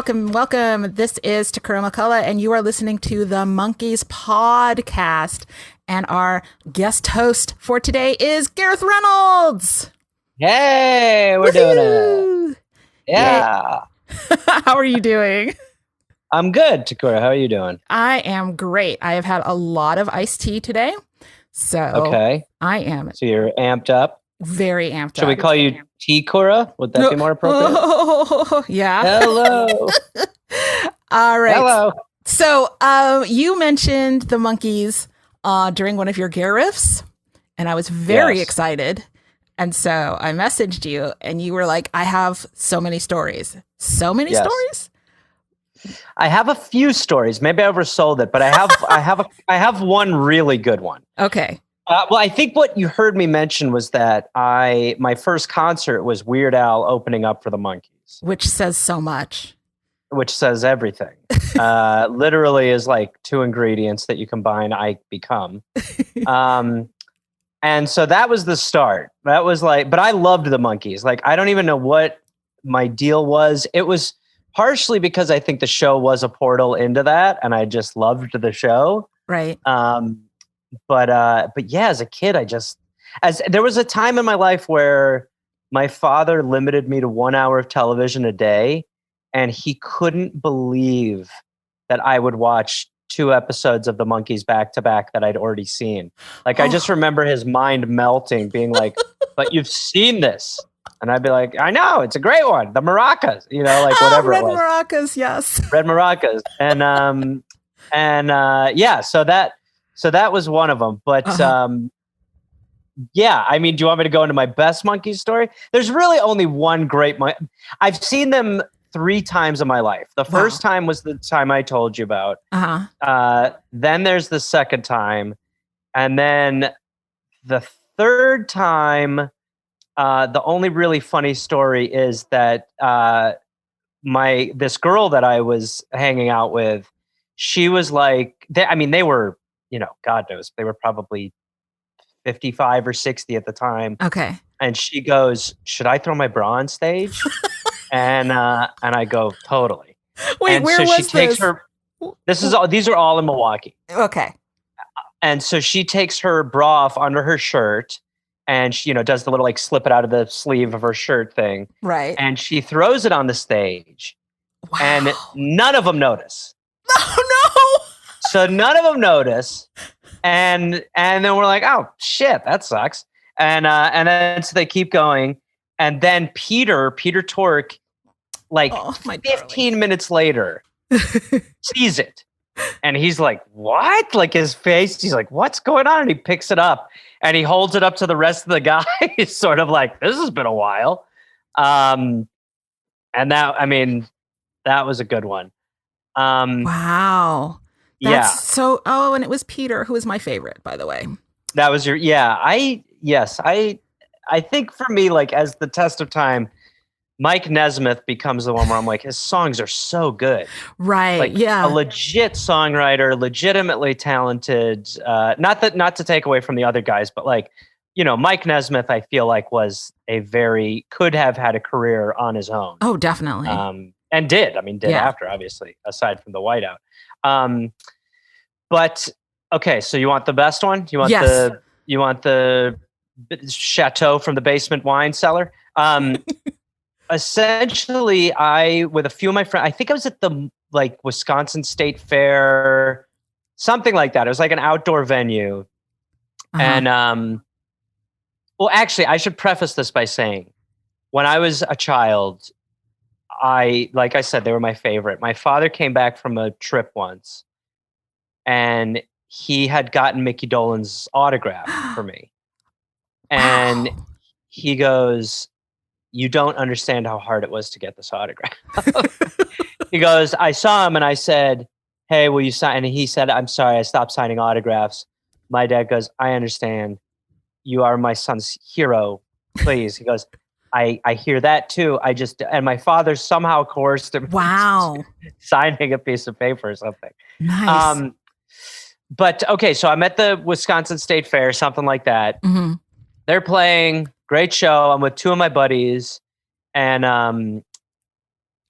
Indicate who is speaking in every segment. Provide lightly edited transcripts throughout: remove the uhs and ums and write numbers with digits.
Speaker 1: welcome, welcome. This is Tekurah McCullough, and you are listening to the Monkees podcast. And our guest host for today is Gareth Reynolds.
Speaker 2: Hey, we're doing it. Yeah.
Speaker 1: How are you doing?
Speaker 2: I'm good, Tekurah. How are you doing?
Speaker 1: I am great. I have had a lot of iced tea today. So
Speaker 2: okay.
Speaker 1: I am.
Speaker 2: So you're amped up?
Speaker 1: Very amped up.
Speaker 2: Should we call you Tekurah? Would that be more appropriate?
Speaker 1: Oh, yeah.
Speaker 2: Hello.
Speaker 1: All right.
Speaker 2: Hello.
Speaker 1: So you mentioned the Monkees during one of your Gareths, and I was very excited. And so I messaged you, and you were like, I have so many stories. So many stories?
Speaker 2: I have a few stories. Maybe I oversold it, but I have one really good one.
Speaker 1: Okay.
Speaker 2: Well, I think what you heard me mention was that my first concert was Weird Al opening up for the Monkees.
Speaker 1: Which says so much.
Speaker 2: Which says everything. Literally is like two ingredients that you combine, I become. And so that was the start. That was like, but I loved the Monkees. Like, I don't even know what my deal was. It was partially because I think the show was a portal into that, and I just loved the show.
Speaker 1: Right.
Speaker 2: But yeah, as a kid, there was a time in my life where my father limited me to 1 hour of television a day, and he couldn't believe that I would watch 2 episodes of the Monkees back to back that I'd already seen. Like, I just remember his mind melting, being like, but you've seen this. And That''d be like, I know, it's a great one. The maracas, like whatever
Speaker 1: Red
Speaker 2: it was.
Speaker 1: maracas, yes.
Speaker 2: Red maracas. Yeah, so that was one of them. But yeah, I mean, do you want me to go into my best Monkees story? There's really only one great I've seen them 3 times in my life. The first time was the time I told you about. Then there's the second time. And then the third time, the only really funny story is that this girl that I was hanging out with, she was like, they were, God knows, they were probably 55 or 60 at the time.
Speaker 1: Okay.
Speaker 2: And she goes, should I throw my bra on stage? and I go, totally.
Speaker 1: Wait,
Speaker 2: and
Speaker 1: where
Speaker 2: so
Speaker 1: was
Speaker 2: she takes
Speaker 1: this?
Speaker 2: These are all in Milwaukee.
Speaker 1: Okay.
Speaker 2: And so she takes her bra off under her shirt, and she, does the little like slip it out of the sleeve of her shirt thing.
Speaker 1: Right.
Speaker 2: And she throws it on the stage.
Speaker 1: Wow.
Speaker 2: And none of them notice.
Speaker 1: Oh no.
Speaker 2: So none of them notice. And then we're like, oh shit, that sucks. And then so they keep going. And then Peter Tork, like 15 minutes later, sees it. And he's like, what? Like his face, he's like, what's going on? And he picks it up and he holds it up to the rest of the guys, sort of like, this has been a while. And that was a good one.
Speaker 1: Wow. That's so, and it was Peter, who is my favorite, by the way.
Speaker 2: That was I think for me, like, as the test of time, Mike Nesmith becomes the one where I'm like, his songs are so good.
Speaker 1: Right.
Speaker 2: Like,
Speaker 1: yeah.
Speaker 2: A legit songwriter, legitimately talented. Not to take away from the other guys, but like, Mike Nesmith, I feel like could have had a career on his own.
Speaker 1: Oh, definitely.
Speaker 2: And did after, obviously, aside from the whiteout. But okay, so you want the best one? You want the chateau from the basement wine cellar? Essentially, with a few of my friends, I think I was at the Wisconsin State Fair, something like that. It was like an outdoor venue. And well, actually, I should preface this by saying, when I was a child, like I said, they were my favorite. My father came back from a trip once, and he had gotten Mickey Dolenz autograph for me. And he goes, you don't understand how hard it was to get this autograph. He goes, I saw him and I said, hey, will you sign? And he said, I'm sorry, I stopped signing autographs. My dad goes, I understand. You are my son's hero. Please. He goes, I hear that too. And my father somehow coerced him.
Speaker 1: Wow.
Speaker 2: Signing a piece of paper or something.
Speaker 1: Nice.
Speaker 2: But okay, so I'm at the Wisconsin State Fair, something like that.
Speaker 1: Mm-hmm.
Speaker 2: They're playing, great show. I'm with 2 of my buddies, and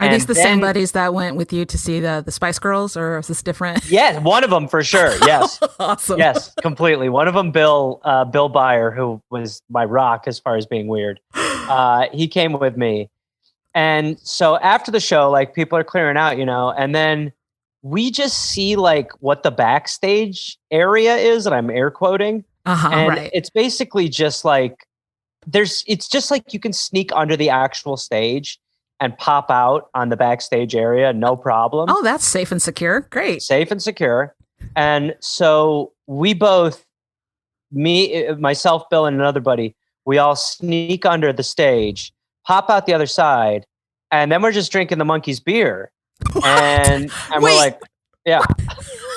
Speaker 1: Are these the same buddies that went with you to see the Spice Girls, or is this different?
Speaker 2: Yes, one of them for sure. Yes.
Speaker 1: Awesome.
Speaker 2: Yes, completely. One of them, Bill Byer, who was my rock as far as being weird. He came with me. And so after the show, like people are clearing out, and then we just see like what the backstage area is, and I'm air quoting. And it's basically just like it's just like you can sneak under the actual stage and pop out on the backstage area, no problem.
Speaker 1: Oh, that's safe and secure. Great.
Speaker 2: Safe and secure. And so we both, myself, Bill, and another buddy, we all sneak under the stage, pop out the other side, and then we're just drinking the Monkees beer.
Speaker 1: What?
Speaker 2: And we're like, yeah.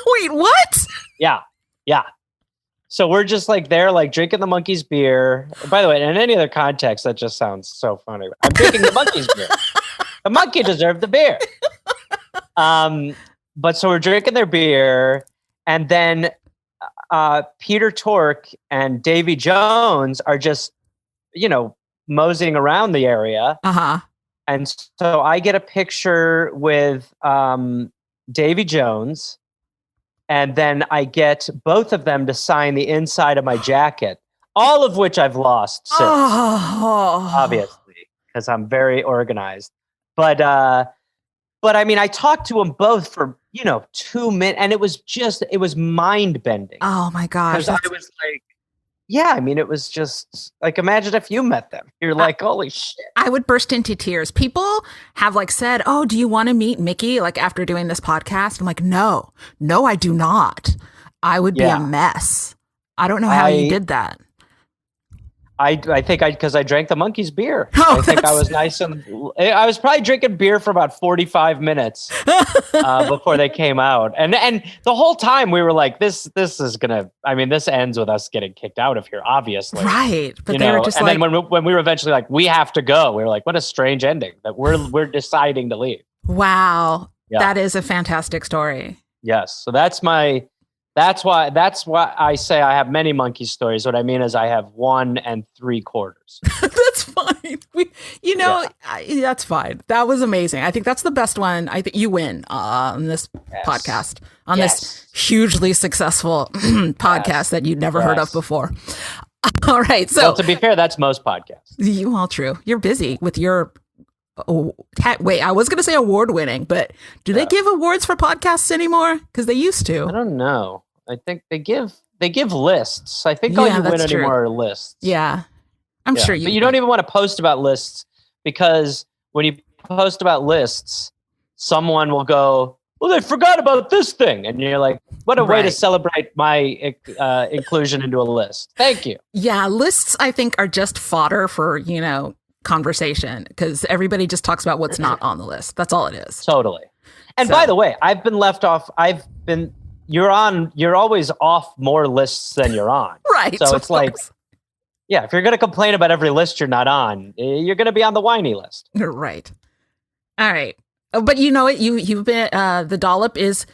Speaker 1: Wait, what?
Speaker 2: Yeah. So we're just like there, like drinking the Monkees beer. By the way, in any other context, that just sounds so funny. I'm drinking the Monkees beer. The monkey deserved the beer. But so we're drinking their beer, and then Peter Tork and Davy Jones are just, moseying around the area. And so I get a picture with Davy Jones. And then I get both of them to sign the inside of my jacket, all of which I've lost since, obviously, because I'm very organized. But I mean, I talked to them both for, 2 minutes, and it was mind bending.
Speaker 1: Oh my gosh.
Speaker 2: Because I was like, yeah, I mean, it was just like, imagine if you met them. You're like, holy shit.
Speaker 1: I would burst into tears. People have like said, oh, do you want to meet Mickey? Like after doing this podcast? I'm like, no, I do not. I would be a mess. I don't know how you did that.
Speaker 2: I think because I drank the Monkees beer.
Speaker 1: Oh,
Speaker 2: I think I was nice, and I was probably drinking beer for about 45 minutes before they came out. And the whole time we were like, this is gonna. I mean, this ends with us getting kicked out of here, obviously.
Speaker 1: Right, but they were just
Speaker 2: and
Speaker 1: like,
Speaker 2: then when we were eventually like, we have to go, we were like, what a strange ending that we're deciding to leave.
Speaker 1: Wow, that is a fantastic story.
Speaker 2: Yes, so that's why I say I have many Monkey stories. What I mean is I have 1 3/4.
Speaker 1: That's fine. That's fine. That was amazing. I think that's the best one. I think you win on this podcast, on this hugely successful podcast that you'd never heard of before. All right. So,
Speaker 2: well, to be fair, that's most podcasts.
Speaker 1: All true. You're busy with your. Wait, I was going to say award winning, but do they give awards for podcasts anymore? Because they used to.
Speaker 2: I don't know. I think they give lists. I think all you win anymore are lists.
Speaker 1: Yeah, I'm sure you.
Speaker 2: But you don't even want to post about lists, because when you post about lists, someone will go, "Well, they forgot about this thing," and you're like, "What a way to celebrate my inclusion into a list." Thank you.
Speaker 1: Yeah, lists I think are just fodder for conversation, because everybody just talks about what's not on the list. That's all it is.
Speaker 2: Totally. And by the way, I've been left off. You're always off more lists than you're on.
Speaker 1: Right.
Speaker 2: So it's like, if you're going to complain about every list you're not on, you're going to be on the whiny list.
Speaker 1: Right. All right. But you know what? You've been, the Dollop is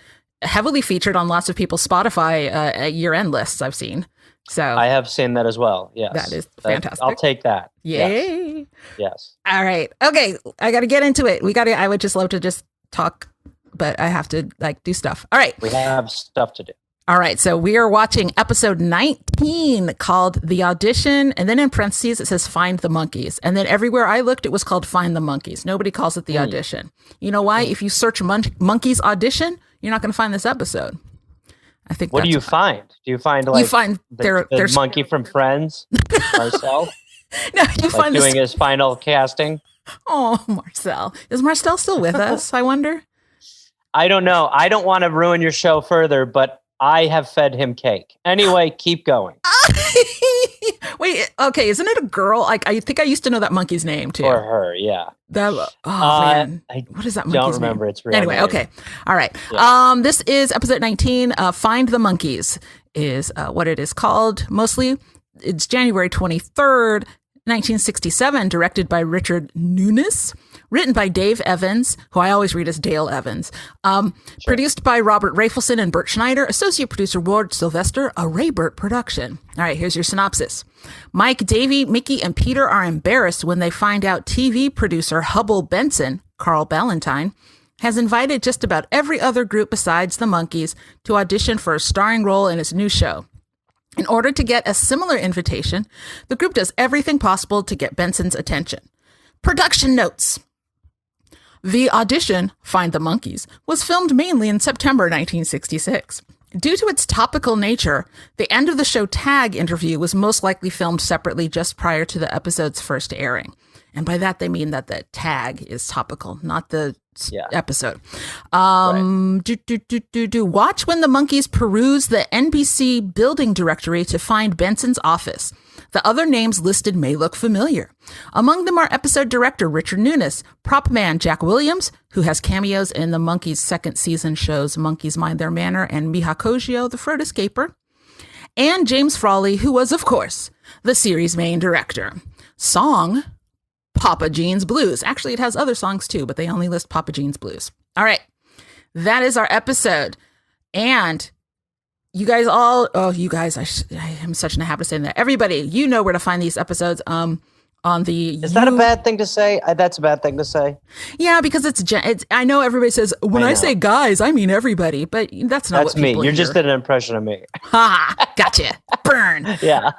Speaker 1: heavily featured on lots of people's Spotify year-end lists I've seen. So
Speaker 2: I have seen that as well. Yes.
Speaker 1: That is fantastic.
Speaker 2: I'll take that.
Speaker 1: Yay.
Speaker 2: Yes.
Speaker 1: All right. Okay. I got to get into it. I would just love to just talk, but I have to do stuff. All right.
Speaker 2: We have stuff to do.
Speaker 1: All right. So we are watching episode 19 called The Audition. And then in parentheses, it says Find the Monkees. And then everywhere I looked, it was called Find the Monkees. Nobody calls it The Audition. You know why? If you search Monkees Audition, you're not going to find this episode. I think.
Speaker 2: What do you find? Do you find the monkey from Friends, Marcel?
Speaker 1: No, you find
Speaker 2: doing his final casting.
Speaker 1: Oh, Marcel. Is Marcel still with us? I wonder.
Speaker 2: I don't know. I don't want to ruin your show further, but I have fed him cake. Anyway, keep going.
Speaker 1: Wait, okay. Isn't it a girl? I think I used to know that monkey's name too.
Speaker 2: Or her, yeah.
Speaker 1: Man. What is that monkey's name?
Speaker 2: Don't remember its real
Speaker 1: name. Okay. All right. Yeah. This is episode 19. Find the Monkees is what it is called. Mostly, it's January 23rd, 1967, directed by Richard Nunes. Written by Dave Evans, who I always read as Dale Evans. Produced by Robert Rafelson and Bert Schneider. Associate producer Ward Sylvester, a Raybert production. All right, here's your synopsis. Mike, Davey, Mickey, and Peter are embarrassed when they find out TV producer Hubbell Bensen, Carl Ballantine, has invited just about every other group besides the Monkees to audition for a starring role in his new show. In order to get a similar invitation, the group does everything possible to get Bensen's attention. Production notes. The audition, Find the Monkees, was filmed mainly in September 1966. Due to its topical nature, the end of the show tag interview was most likely filmed separately just prior to the episode's first airing. And by that, they mean that the tag is topical, not the episode. Watch when the Monkees peruse the NBC building directory to find Bensen's office. The other names listed may look familiar. Among them are episode director Richard Nunes, prop man Jack Williams, who has cameos in the Monkees' second season shows Monkees Mind Their Manner and Miha Koggio, the Throat Escaper, and James Frawley, who was, of course, the series' main director. Song, Papa Jean's Blues. Actually, it has other songs too, but they only list Papa Jean's Blues. All right, that is our episode. And you guys all, I am such in a habit of saying that. Everybody, you know where to find these episodes. On the
Speaker 2: Is that a bad thing to say? That's a bad thing to say.
Speaker 1: Yeah, because it's I know everybody says when I say guys, I mean everybody, but that's not what people
Speaker 2: me. You're
Speaker 1: hear.
Speaker 2: just an impression of me.
Speaker 1: Ha! Gotcha. Burn.
Speaker 2: Yeah.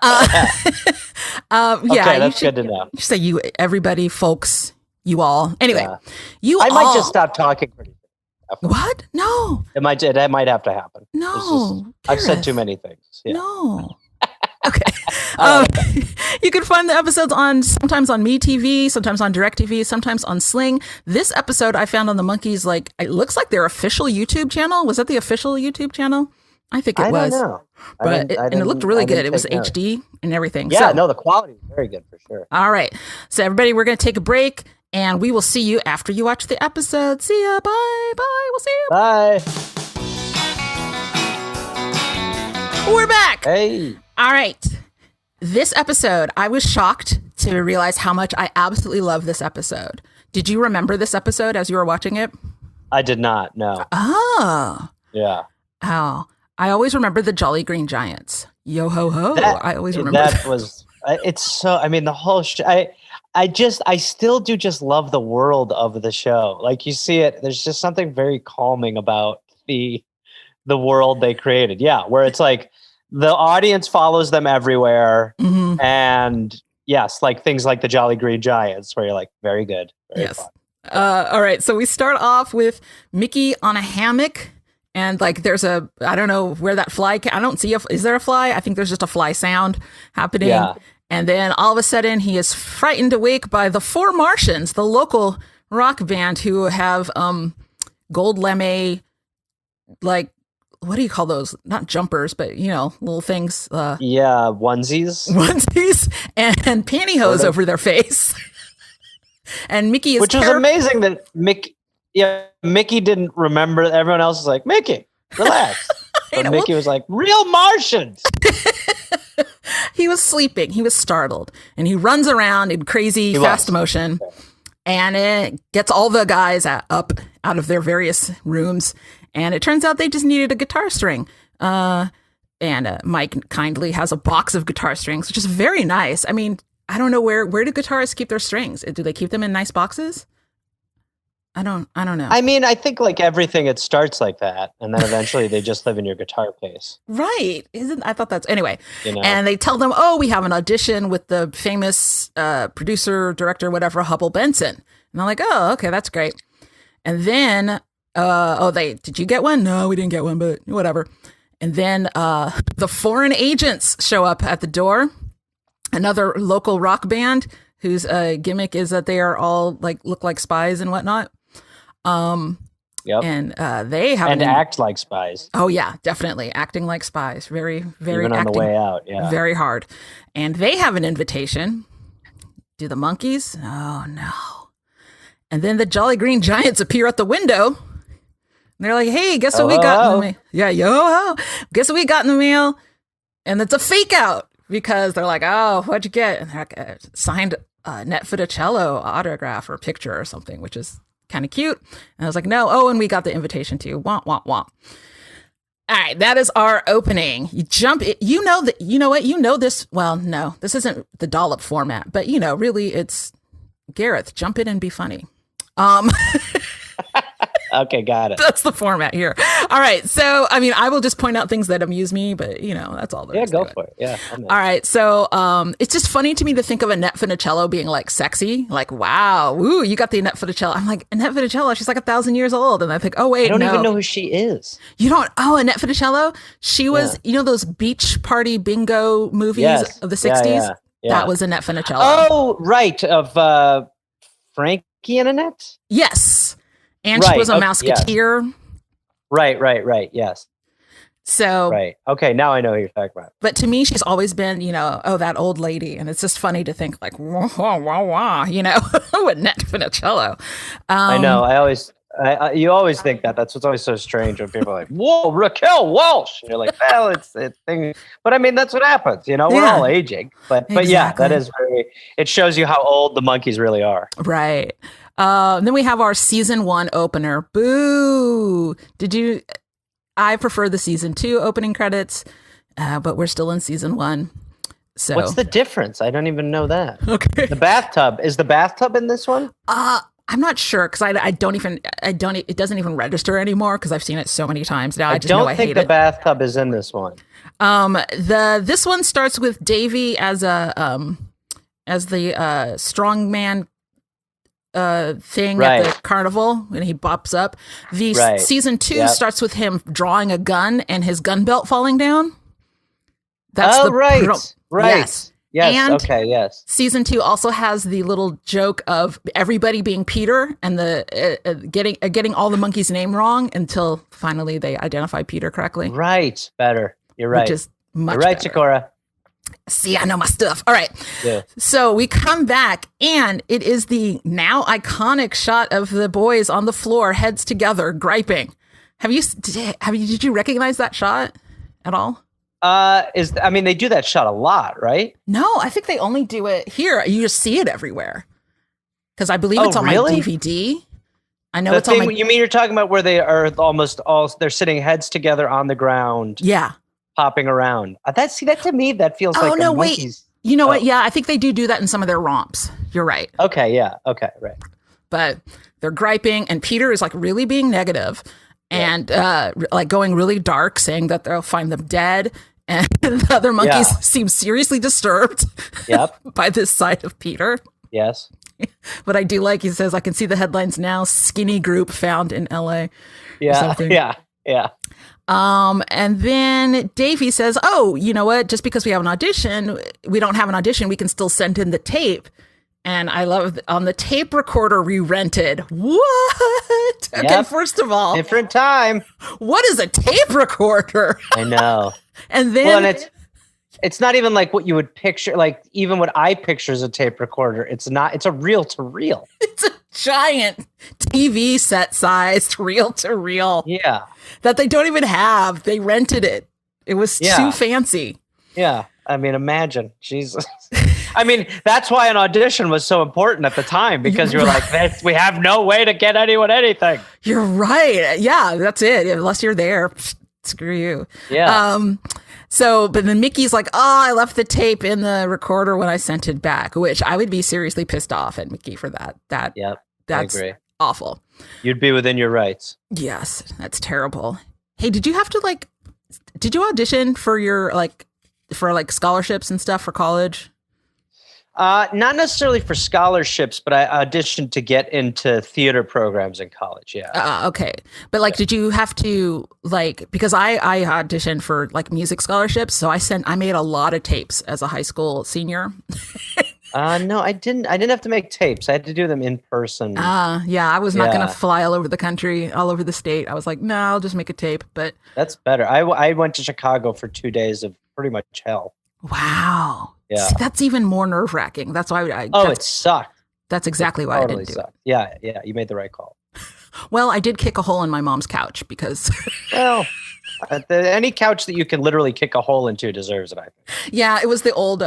Speaker 1: Okay,
Speaker 2: that's good to know.
Speaker 1: You say you, everybody, folks, you all. Anyway,
Speaker 2: I might just stop talking pretty soon.
Speaker 1: What? No.
Speaker 2: It might have to happen.
Speaker 1: No.
Speaker 2: I've said too many things. Yeah.
Speaker 1: No. Okay. You can find the episodes sometimes on MeTV, sometimes on DirecTV, sometimes on Sling. This episode I found on the Monkees, it looks like their official YouTube channel. Was that the official YouTube channel? I think it was.
Speaker 2: I don't know.
Speaker 1: But it looked really good. It was HD and everything.
Speaker 2: Yeah, the quality is very good for sure.
Speaker 1: All right. So everybody, we're going to take a break and we will see you after you watch the episode. See ya. Bye. Bye. We'll see you.
Speaker 2: Bye.
Speaker 1: We're back.
Speaker 2: Hey.
Speaker 1: All right. This episode, I was shocked to realize how much I absolutely love this episode. Did you remember this episode as you were watching it?
Speaker 2: I did not, no.
Speaker 1: Oh.
Speaker 2: Yeah.
Speaker 1: Oh. I always remember the Jolly Green Giants. Yo ho ho. I always remember
Speaker 2: that. It's so, the whole show. I still do just love the world of the show. Like you see it, there's just something very calming about the world they created. Yeah. Where it's like, the audience follows them everywhere. Mm-hmm. And yes, like things like the Jolly Green Giants, where you're like, very good. Very
Speaker 1: yes. All right. So we start off with Mickey on a hammock. And there's I don't know where that fly, I don't see, is there a fly? I think there's just a fly sound happening. Yeah. And then all of a sudden he is frightened awake by the Four Martians, the local rock band who have gold lame, what do you call those? Not jumpers, but little things.
Speaker 2: Onesies.
Speaker 1: Onesies and pantyhose over their face. And Mickey is
Speaker 2: which is amazing that Mickey didn't remember. Everyone else is like, Mickey, relax. But Mickey was like, real Martians.
Speaker 1: He was sleeping. He was startled. And he runs around in crazy fast motion. And it gets all the guys up out of their various rooms. And it turns out they just needed a guitar string. And Mike kindly has a box of guitar strings, which is very nice. I don't know where do guitarists keep their strings? Do they keep them in nice boxes? I don't know.
Speaker 2: I think like everything, it starts like that. And then eventually they just live in your guitar case.
Speaker 1: Right. I thought that's, anyway. And they tell them, we have an audition with the famous producer, director, whatever, Hubbell Bensen. And I'm like, oh, okay, that's great. And then, did you get one? No, we didn't get one, but whatever. And then the foreign agents show up at the door. Another local rock band whose gimmick is that they are all look like spies and whatnot.
Speaker 2: Yep.
Speaker 1: And they have
Speaker 2: act like spies.
Speaker 1: Oh yeah, definitely acting like spies. Very, very
Speaker 2: even on the way out. Yeah,
Speaker 1: very hard. And they have an invitation. Do the Monkees? Oh no. And then the Jolly Green Giants appear at the window. And they're like, "Hey, guess what we got in the mail?" Yeah, yo, guess what we got in the mail? And it's a fake out because they're like, "Oh, what'd you get?" And they're like, signed Net Funicello autograph or picture or something, which is kind of cute. And I was like, no. Oh, and we got the invitation too. Womp, womp, womp. All right. That is our opening. You jump it. You know that, you know what? You know this. Well, no, this isn't the Dollop format, but really it's Gareth, jump in and be funny. Um,
Speaker 2: Okay, got it.
Speaker 1: That's the format here. All right. So, I mean, I will just point out things that amuse me, but that's all there is.
Speaker 2: Go for it. Yeah.
Speaker 1: All right. So, it's just funny to me to think of Annette Funicello being like sexy. Like, wow, ooh, you got the Annette Funicello. I'm like, Annette Funicello, she's like 1,000 years old. And I think, oh, wait,
Speaker 2: I don't even know who she is.
Speaker 1: You don't? Oh, Annette Funicello? She was, those beach party bingo movies of the 60s? Yeah. That was Annette Funicello.
Speaker 2: Oh, right. Of Frankie and Annette?
Speaker 1: Yes. And she was a Mouseketeer.
Speaker 2: Yes. Right. Yes.
Speaker 1: So.
Speaker 2: Right. Okay. Now I know who you're talking about.
Speaker 1: But to me, she's always been, that old lady. And it's just funny to think like, wah, Annette Funicello.
Speaker 2: I know. You always think that. That's what's always so strange when people are like, whoa, Raquel Welch. And you're like, well, it's thing. But I mean, that's what happens. We're all aging. But yeah, that is it shows you how old the Monkees really are.
Speaker 1: Right. Then we have our season 1 opener. Boo! I prefer the season 2 opening credits, but we're still in season 1. So
Speaker 2: what's the difference? I don't even know that.
Speaker 1: Okay.
Speaker 2: The bathtub. Is the bathtub in this one?
Speaker 1: I'm not sure because it doesn't even register anymore because I've seen it so many times now. I just know I hate it.
Speaker 2: I don't think the bathtub is in this one.
Speaker 1: This one starts with Davy as the strongman thing at the carnival when he bops up. Season 2 starts with him drawing a gun and his gun belt falling down. That's
Speaker 2: right. Yes.
Speaker 1: And
Speaker 2: okay. Yes.
Speaker 1: Season 2 also has the little joke of everybody being Peter and the getting all the Monkees' name wrong until finally they identify Peter correctly.
Speaker 2: Right. Better. You're right.
Speaker 1: Which is much
Speaker 2: You're right,
Speaker 1: better.
Speaker 2: Tekurah.
Speaker 1: See, I know my stuff. All right.
Speaker 2: Yeah.
Speaker 1: So we come back and it is the now iconic shot of the boys on the floor, heads together, griping. Did you recognize that shot at all?
Speaker 2: They do that shot a lot, right?
Speaker 1: No, I think they only do it here. You just see it everywhere. Because I believe it's on my DVD. I know it's on my...
Speaker 2: You mean you're talking about where they are almost all... They're sitting heads together on the ground.
Speaker 1: Yeah.
Speaker 2: Popping around. That to me, that feels like
Speaker 1: no,
Speaker 2: Monkees.
Speaker 1: Wait. You know what? Yeah, I think they do that in some of their romps. You're right.
Speaker 2: Okay, yeah. Okay, right.
Speaker 1: But they're griping, and Peter is like really being negative and like going really dark, saying that they'll find them dead. And the other Monkees seem seriously disturbed by this side of Peter.
Speaker 2: Yes.
Speaker 1: But I do like, he says, I can see the headlines now, skinny group found in LA.
Speaker 2: Yeah, yeah.
Speaker 1: And then Davey says, oh, you know what? Just because we don't have an audition, we can still send in the tape. And I love on the tape recorder we rented. What? Okay, first of all.
Speaker 2: Different time.
Speaker 1: What is a tape recorder?
Speaker 2: I know.
Speaker 1: And then...
Speaker 2: Well, it's not even like what you would picture, like even what I picture as a tape recorder. It's not, it's a reel-to-reel.
Speaker 1: It's a giant TV set sized reel-to-reel.
Speaker 2: Yeah.
Speaker 1: That they don't even have. They rented it. It was too fancy.
Speaker 2: Yeah. I mean, imagine. Jesus. I mean, that's why an audition was so important at the time, because you're like, we have no way to get anyone anything.
Speaker 1: You're right. Yeah, that's it. Unless you're there, screw you.
Speaker 2: Yeah.
Speaker 1: But then Mickey's like, oh, I left the tape in the recorder when I sent it back, which I would be seriously pissed off at Mickey for that. That's
Speaker 2: I agree.
Speaker 1: Awful.
Speaker 2: You'd be within your rights.
Speaker 1: Yes, that's terrible. Hey, did you have to did you audition for your for scholarships and stuff for college?
Speaker 2: Not necessarily for scholarships, but I auditioned to get into theater programs in college. Yeah.
Speaker 1: Okay. But did you have to because I auditioned for music scholarships. So I made a lot of tapes as a high school senior.
Speaker 2: No, I didn't have to make tapes. I had to do them in person.
Speaker 1: Yeah. I was not going to fly all over the country, all over the state. I was like, no, I'll just make a tape. But
Speaker 2: that's better. I went to Chicago for 2 days of pretty much hell.
Speaker 1: Wow.
Speaker 2: Yeah.
Speaker 1: See, that's even more nerve-wracking. That's why
Speaker 2: it sucked.
Speaker 1: That's exactly why
Speaker 2: totally
Speaker 1: I didn't do it.
Speaker 2: Yeah, you made the right call.
Speaker 1: Well, I did kick a hole in my mom's couch because...
Speaker 2: Well, any couch that you can literally kick a hole into deserves it, I think.
Speaker 1: Yeah, it was the old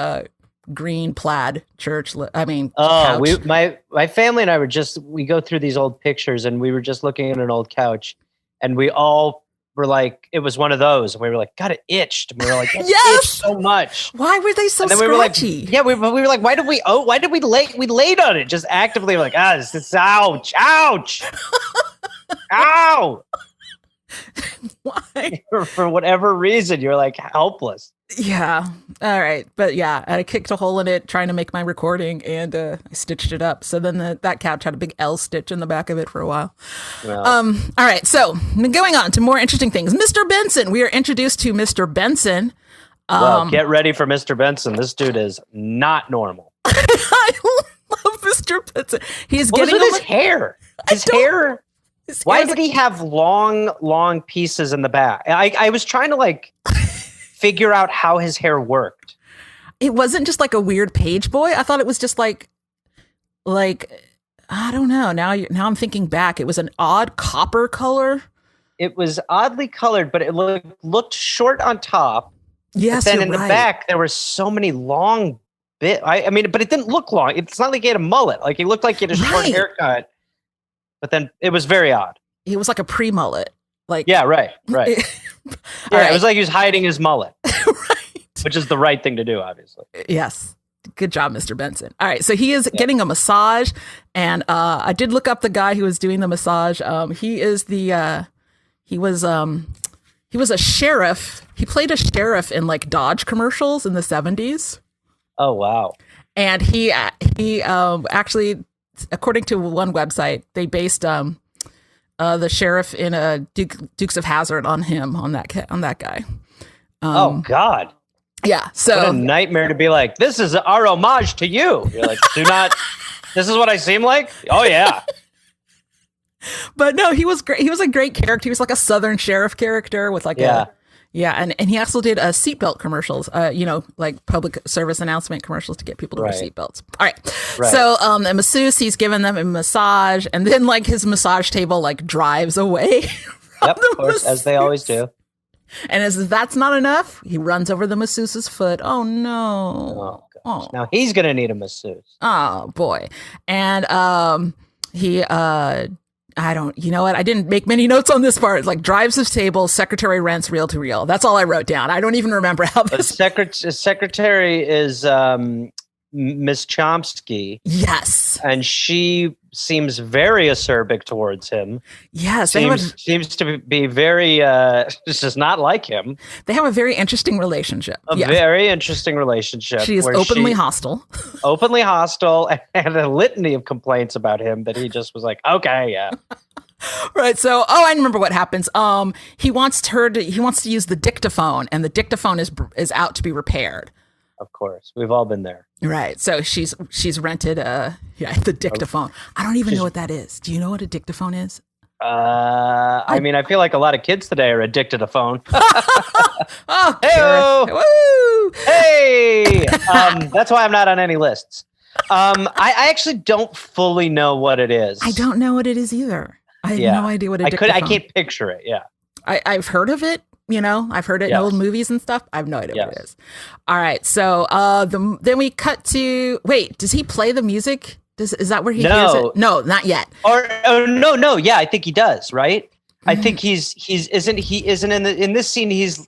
Speaker 1: green plaid church.
Speaker 2: Couch. My family and I we go through these old pictures, and we were just looking at an old couch, and we all were like, it was one of those. And we were like, God, it itched. And we were like, it
Speaker 1: Yes!
Speaker 2: itched so much.
Speaker 1: Why were they so
Speaker 2: And then
Speaker 1: scratchy?
Speaker 2: we were like, why did we we laid on it just actively. We're like, this is ouch, ouch, ow.
Speaker 1: Why?
Speaker 2: For whatever reason, you're like helpless.
Speaker 1: Yeah. All right. But yeah, I kicked a hole in it trying to make my recording, and I stitched it up. So then that couch had a big L stitch in the back of it for a while.
Speaker 2: Well.
Speaker 1: All right. So going on to more interesting things. Mr. Bensen. We are introduced to Mr. Bensen.
Speaker 2: Well, get ready for Mr. Bensen. This dude is not normal.
Speaker 1: I love Mr. Bensen. He's getting
Speaker 2: his hair. His hair. Why did he have long pieces in the back? I was trying to like figure out how his hair worked.
Speaker 1: It wasn't just like a weird page boy. I thought it was just like I don't know. Now I'm thinking back. It was an odd copper color.
Speaker 2: It was oddly colored, but it looked short on top.
Speaker 1: Yes,
Speaker 2: but then in the back there were so many long bit. I mean, but it didn't look long. It's not like he had a mullet. Like he looked like he had a short haircut. But then it was very odd.
Speaker 1: He was like a pre-mullet. Like
Speaker 2: right.
Speaker 1: Right.
Speaker 2: It was like he was hiding his mullet.
Speaker 1: Right.
Speaker 2: Which is the right thing to do, obviously.
Speaker 1: Yes. Good job, Mr. Bensen. All right. So he is getting a massage. And I did look up the guy who was doing the massage. He was a sheriff. He played a sheriff in like Dodge commercials in the 70s.
Speaker 2: Oh, wow.
Speaker 1: And he actually, according to one website, they based the sheriff in Dukes of Hazzard on that guy.
Speaker 2: Oh God.
Speaker 1: Yeah. So
Speaker 2: what a nightmare to be like, this is our homage to you. You're like, this is what I seem like? Oh yeah.
Speaker 1: But no, he was great. He was a great character. He was like a Southern sheriff character with like and he also did seatbelt commercials, like public service announcement commercials to get people to wear seatbelts. All right. So a masseuse, he's giving them a massage, and then like his massage table like drives away.
Speaker 2: Yep, of course, as they always do.
Speaker 1: And as if that's not enough, he runs over the masseuse's foot. Oh no.
Speaker 2: Oh, now he's gonna need a masseuse.
Speaker 1: Oh boy. And he you know what? I didn't make many notes on this part. Like drives his table, secretary rents reel to reel. That's all I wrote down. I don't even remember how this.
Speaker 2: Secretary is Miss Chomsky.
Speaker 1: Yes.
Speaker 2: And she seems very acerbic towards him.
Speaker 1: Yes.
Speaker 2: Seems to be very, this does not like him.
Speaker 1: They have a very interesting relationship.
Speaker 2: Very interesting relationship.
Speaker 1: She is openly hostile.
Speaker 2: Openly hostile, and a litany of complaints about him that he just was like, okay, yeah.
Speaker 1: Right. So, I remember what happens. He wants to use the dictaphone, and the dictaphone is out to be repaired.
Speaker 2: Of course, we've all been there.
Speaker 1: Right. So she's rented the dictaphone. I don't even know what that is. Do you know what a dictaphone is?
Speaker 2: I mean, I feel like a lot of kids today are addicted to phone.
Speaker 1: Oh,
Speaker 2: woo! Hey! That's why I'm not on any lists. I actually don't fully know what it is.
Speaker 1: I don't know what it is either. I have no idea what a dictaphone is.
Speaker 2: I can't picture it. Yeah.
Speaker 1: I've heard of it. I've heard it in old movies and stuff. I have no idea what it is. All right. So then we cut to, wait, does he play the music? Is that where he hears it? No, not yet.
Speaker 2: Or no. Yeah, I think he does, right? Mm-hmm. I think isn't in this scene, he's,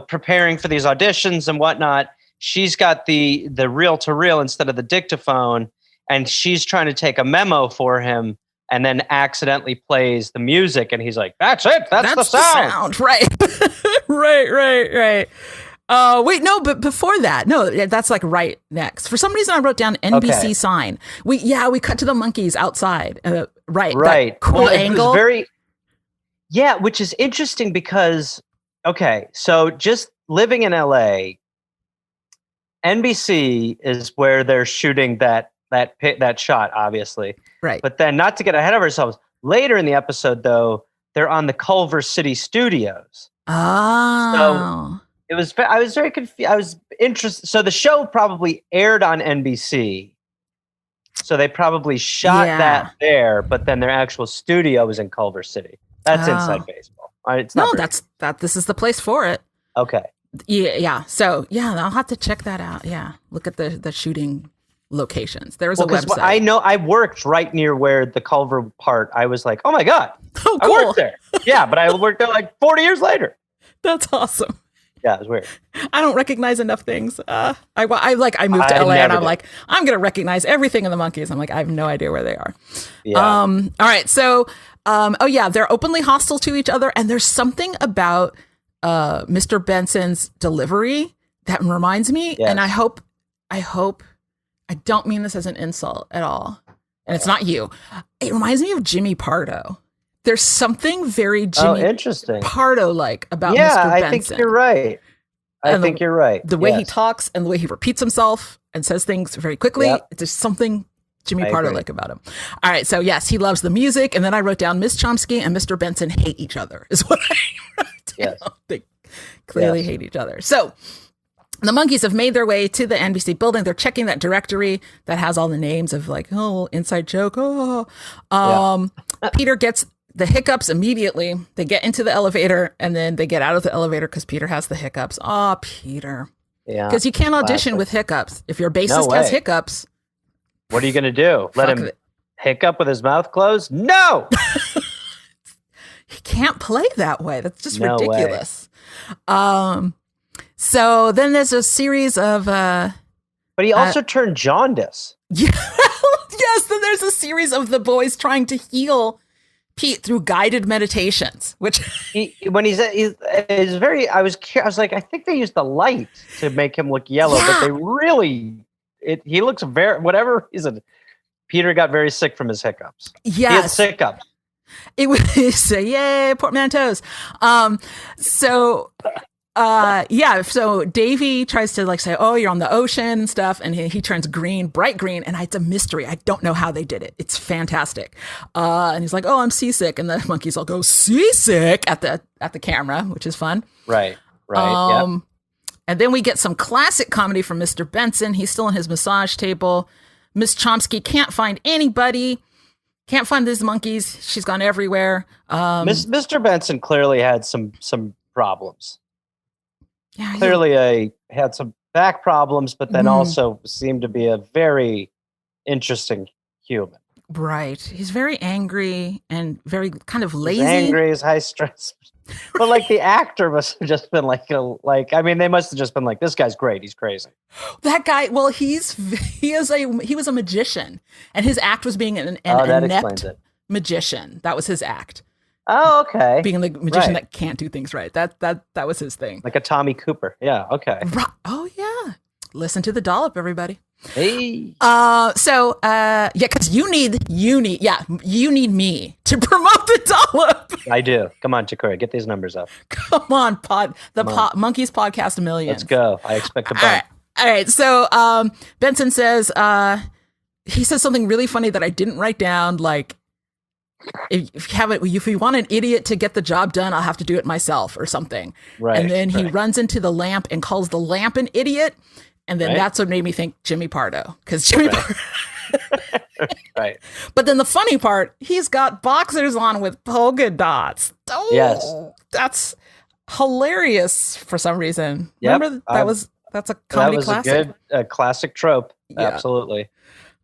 Speaker 2: preparing for these auditions and whatnot. She's got the reel to reel instead of the dictaphone, and she's trying to take a memo for him, and then accidentally plays the music, and he's like, that's it. That's the sound.
Speaker 1: Right. Right. Wait, no, but before that, no, that's like right next. For some reason, I wrote down NBC sign. We cut to the Monkees outside. Right. That cool angle.
Speaker 2: Which is interesting because, so just living in LA, NBC is where they're shooting that shot, obviously.
Speaker 1: Right.
Speaker 2: But then, not to get ahead of ourselves, later in the episode, though, they're on the Culver City studios.
Speaker 1: Oh.
Speaker 2: So I was very confused. I was interested. So the show probably aired on NBC. So they probably shot that there, but then their actual studio was in Culver City. That's inside baseball. It's not
Speaker 1: this is the place for it.
Speaker 2: Okay.
Speaker 1: Yeah. So I'll have to check that out. Yeah. Look at the shooting locations. There's a
Speaker 2: 'cause
Speaker 1: website.
Speaker 2: I know I worked right near where the Culver part. I was like, oh my God,
Speaker 1: Oh,
Speaker 2: I
Speaker 1: cool.
Speaker 2: worked there. Yeah, but I worked there like 40 years later.
Speaker 1: That's awesome.
Speaker 2: Yeah, it was weird.
Speaker 1: I don't recognize enough things. I moved to
Speaker 2: I
Speaker 1: LA and
Speaker 2: never
Speaker 1: I'm
Speaker 2: did.
Speaker 1: like, I'm going to recognize everything in the Monkees. I'm like, I have no idea where they are.
Speaker 2: Yeah.
Speaker 1: All right. So, they're openly hostile to each other. And there's something about Mr. Benson's delivery that reminds me.
Speaker 2: Yes.
Speaker 1: And I hope, I don't mean this as an insult at all. And it's not you. It reminds me of Jimmy Pardo. There's something very Jimmy
Speaker 2: interesting.
Speaker 1: Pardo-like about
Speaker 2: Yeah,
Speaker 1: Mr. Benson.
Speaker 2: I think you're right. I think you're right.
Speaker 1: The way he talks and the way he repeats himself and says things very quickly.
Speaker 2: Yep.
Speaker 1: There's something Jimmy
Speaker 2: I
Speaker 1: Pardo
Speaker 2: agree.
Speaker 1: like about him. All right. So yes, he loves the music. And then I wrote down Miss Chomsky and Mr. Benson hate each other is what I wrote down.
Speaker 2: Yes.
Speaker 1: They clearly hate each other. So the Monkees have made their way to the NBC building. They're checking that directory that has all the names of like, oh, inside joke. Oh, Peter gets the hiccups immediately. They get into the elevator and then they get out of the elevator because Peter has the hiccups. Oh, Peter.
Speaker 2: Yeah.
Speaker 1: Because you can't audition
Speaker 2: Classic.
Speaker 1: with hiccups. If your bassist has
Speaker 2: way.
Speaker 1: hiccups,
Speaker 2: What are you going to do? Let
Speaker 1: fuck
Speaker 2: him
Speaker 1: it.
Speaker 2: hiccup with his mouth closed? No.
Speaker 1: He can't play that way. That's just
Speaker 2: No way.
Speaker 1: ridiculous. So then there's a series of
Speaker 2: But he also turned jaundice.
Speaker 1: yes, then there's a series of the boys trying to heal Pete through guided meditations, which
Speaker 2: When he's very, I was like, I think they used the light to make him look yellow, but they really, he looks very, whatever reason, Peter got very sick from his hiccups. He had
Speaker 1: yes,
Speaker 2: hiccups.
Speaker 1: it was yay portmanteaus. So Davey tries to like say, oh, you're on the ocean and stuff, and he turns green, bright green, and it's a mystery. I don't know how they did it. It's fantastic. And he's like, oh, I'm seasick, and the monkeys all go seasick at the camera, which is fun.
Speaker 2: Right. Yep.
Speaker 1: And then we get some classic comedy from Mr. Benson. He's still on his massage table. Miss Chomsky can't find anybody. Can't find these monkeys. She's gone everywhere.
Speaker 2: Mr. Benson clearly had some problems.
Speaker 1: Yeah,
Speaker 2: Clearly had some back problems, but then also seemed to be a very interesting human.
Speaker 1: right. He's very angry and very kind of lazy.
Speaker 2: He's angry, he's high stress. But like the actor must have just been they must have just been like, this guy's great. He's crazy.
Speaker 1: That guy. Well, he was a magician, and his act was being an
Speaker 2: that
Speaker 1: inept
Speaker 2: explains it.
Speaker 1: magician. That was his act.
Speaker 2: Oh, okay.
Speaker 1: Being the magician
Speaker 2: Right.
Speaker 1: that can't do things right. That was his thing.
Speaker 2: Like a Tommy Cooper. Yeah, okay.
Speaker 1: Oh yeah. Listen to the Dollop, everybody.
Speaker 2: Hey.
Speaker 1: Because you need me to promote the Dollop.
Speaker 2: I do. Come on, Tekurah, get these numbers up.
Speaker 1: Come on, Monkees podcast a million.
Speaker 2: Let's go. I expect a bump.
Speaker 1: All right. So Benson says he says something really funny that I didn't write down. Like, if you want an idiot to get the job done, I'll have to do it myself or something.
Speaker 2: Right.
Speaker 1: And then he runs into the lamp and calls the lamp an idiot. And then
Speaker 2: Right.
Speaker 1: that's what made me think Jimmy Pardo, because Jimmy Pardo.
Speaker 2: Right.
Speaker 1: But then the funny part, he's got boxers on with polka dots. Oh,
Speaker 2: Yes.
Speaker 1: That's hilarious for some reason.
Speaker 2: Yep.
Speaker 1: Remember that's a comedy classic.
Speaker 2: That was a good classic trope.
Speaker 1: Yeah.
Speaker 2: Absolutely.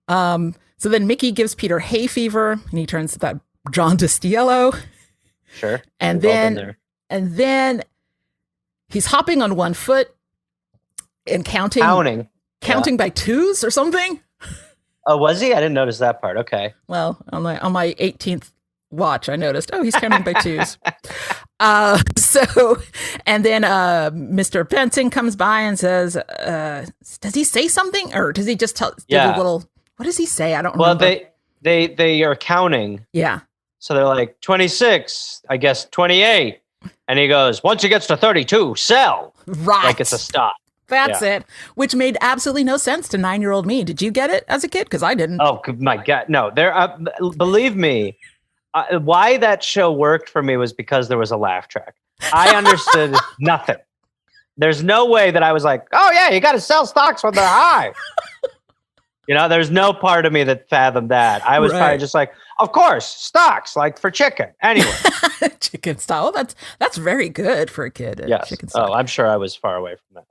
Speaker 1: So then Mickey gives Peter hay fever, and he turns that jaundice yellow.
Speaker 2: Sure.
Speaker 1: And
Speaker 2: We've all been there.
Speaker 1: then he's hopping on one foot and counting by twos or something.
Speaker 2: Oh, was he? I didn't notice that part. Okay.
Speaker 1: Well, on my 18th watch, I noticed, oh, he's counting by twos. And then Mr. Benson comes by and says, does he say something, or does he just give a little, what does he say? I don't remember.
Speaker 2: Well, they are counting.
Speaker 1: Yeah.
Speaker 2: So they're like 26, I guess 28. And he goes, once he gets to 32, sell.
Speaker 1: Right.
Speaker 2: Like it's a stop.
Speaker 1: That's it. Which made absolutely no sense to 9-year-old me. Did you get it as a kid? Because I didn't.
Speaker 2: Oh my God. No, believe me, why that show worked for me was because there was a laugh track. I understood nothing. There's no way that I was like, oh yeah, you got to sell stocks when they're high. There's no part of me that fathomed that. I was probably just like, of course, stocks, like for chicken. Anyway.
Speaker 1: Chicken style. That's very good for a kid.
Speaker 2: Yes.
Speaker 1: Chicken style.
Speaker 2: Oh, I'm sure I was far away from that.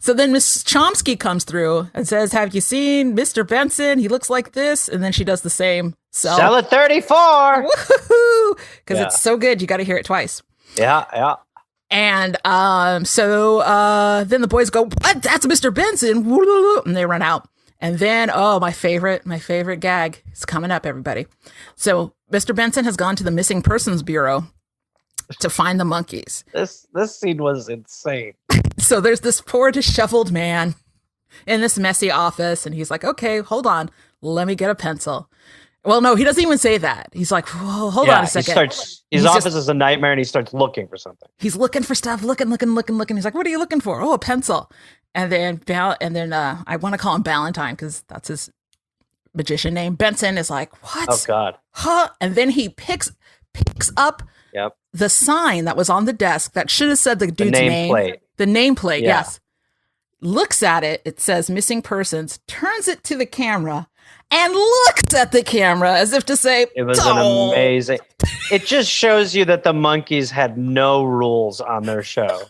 Speaker 1: So then Miss Chomsky comes through and says, "Have you seen Mr. Benson? He looks like this." And then she does the same.
Speaker 2: Sell at 34.
Speaker 1: Because it's so good, you got to hear it twice.
Speaker 2: Yeah.
Speaker 1: And so then the boys go, "What? That's Mr. Benson!" And they run out. And then, my favorite gag is coming up, everybody. So Mr. Benson has gone to the Missing Persons Bureau to find the Monkees.
Speaker 2: This scene was insane.
Speaker 1: So there's this poor disheveled man in this messy office, and he's like, "Okay, hold on, let me get a pencil." Well, no, he doesn't even say that. He's like, "Whoa, hold on a second."
Speaker 2: His office is a nightmare, and he starts looking for something.
Speaker 1: He's looking for stuff, looking. He's like, "What are you looking for?" "Oh, a pencil." And then I want to call him Ballantine because that's his magician name. Benson is like, "What?
Speaker 2: Oh God!"
Speaker 1: Huh? And then he picks up the sign that was on the desk that should have said the dude's name. The nameplate, yes. Looks at it. It says "Missing Persons." Turns it to the camera and looks at the camera as if to say,
Speaker 2: it was an amazing. It just shows you that the Monkees had no rules on their show.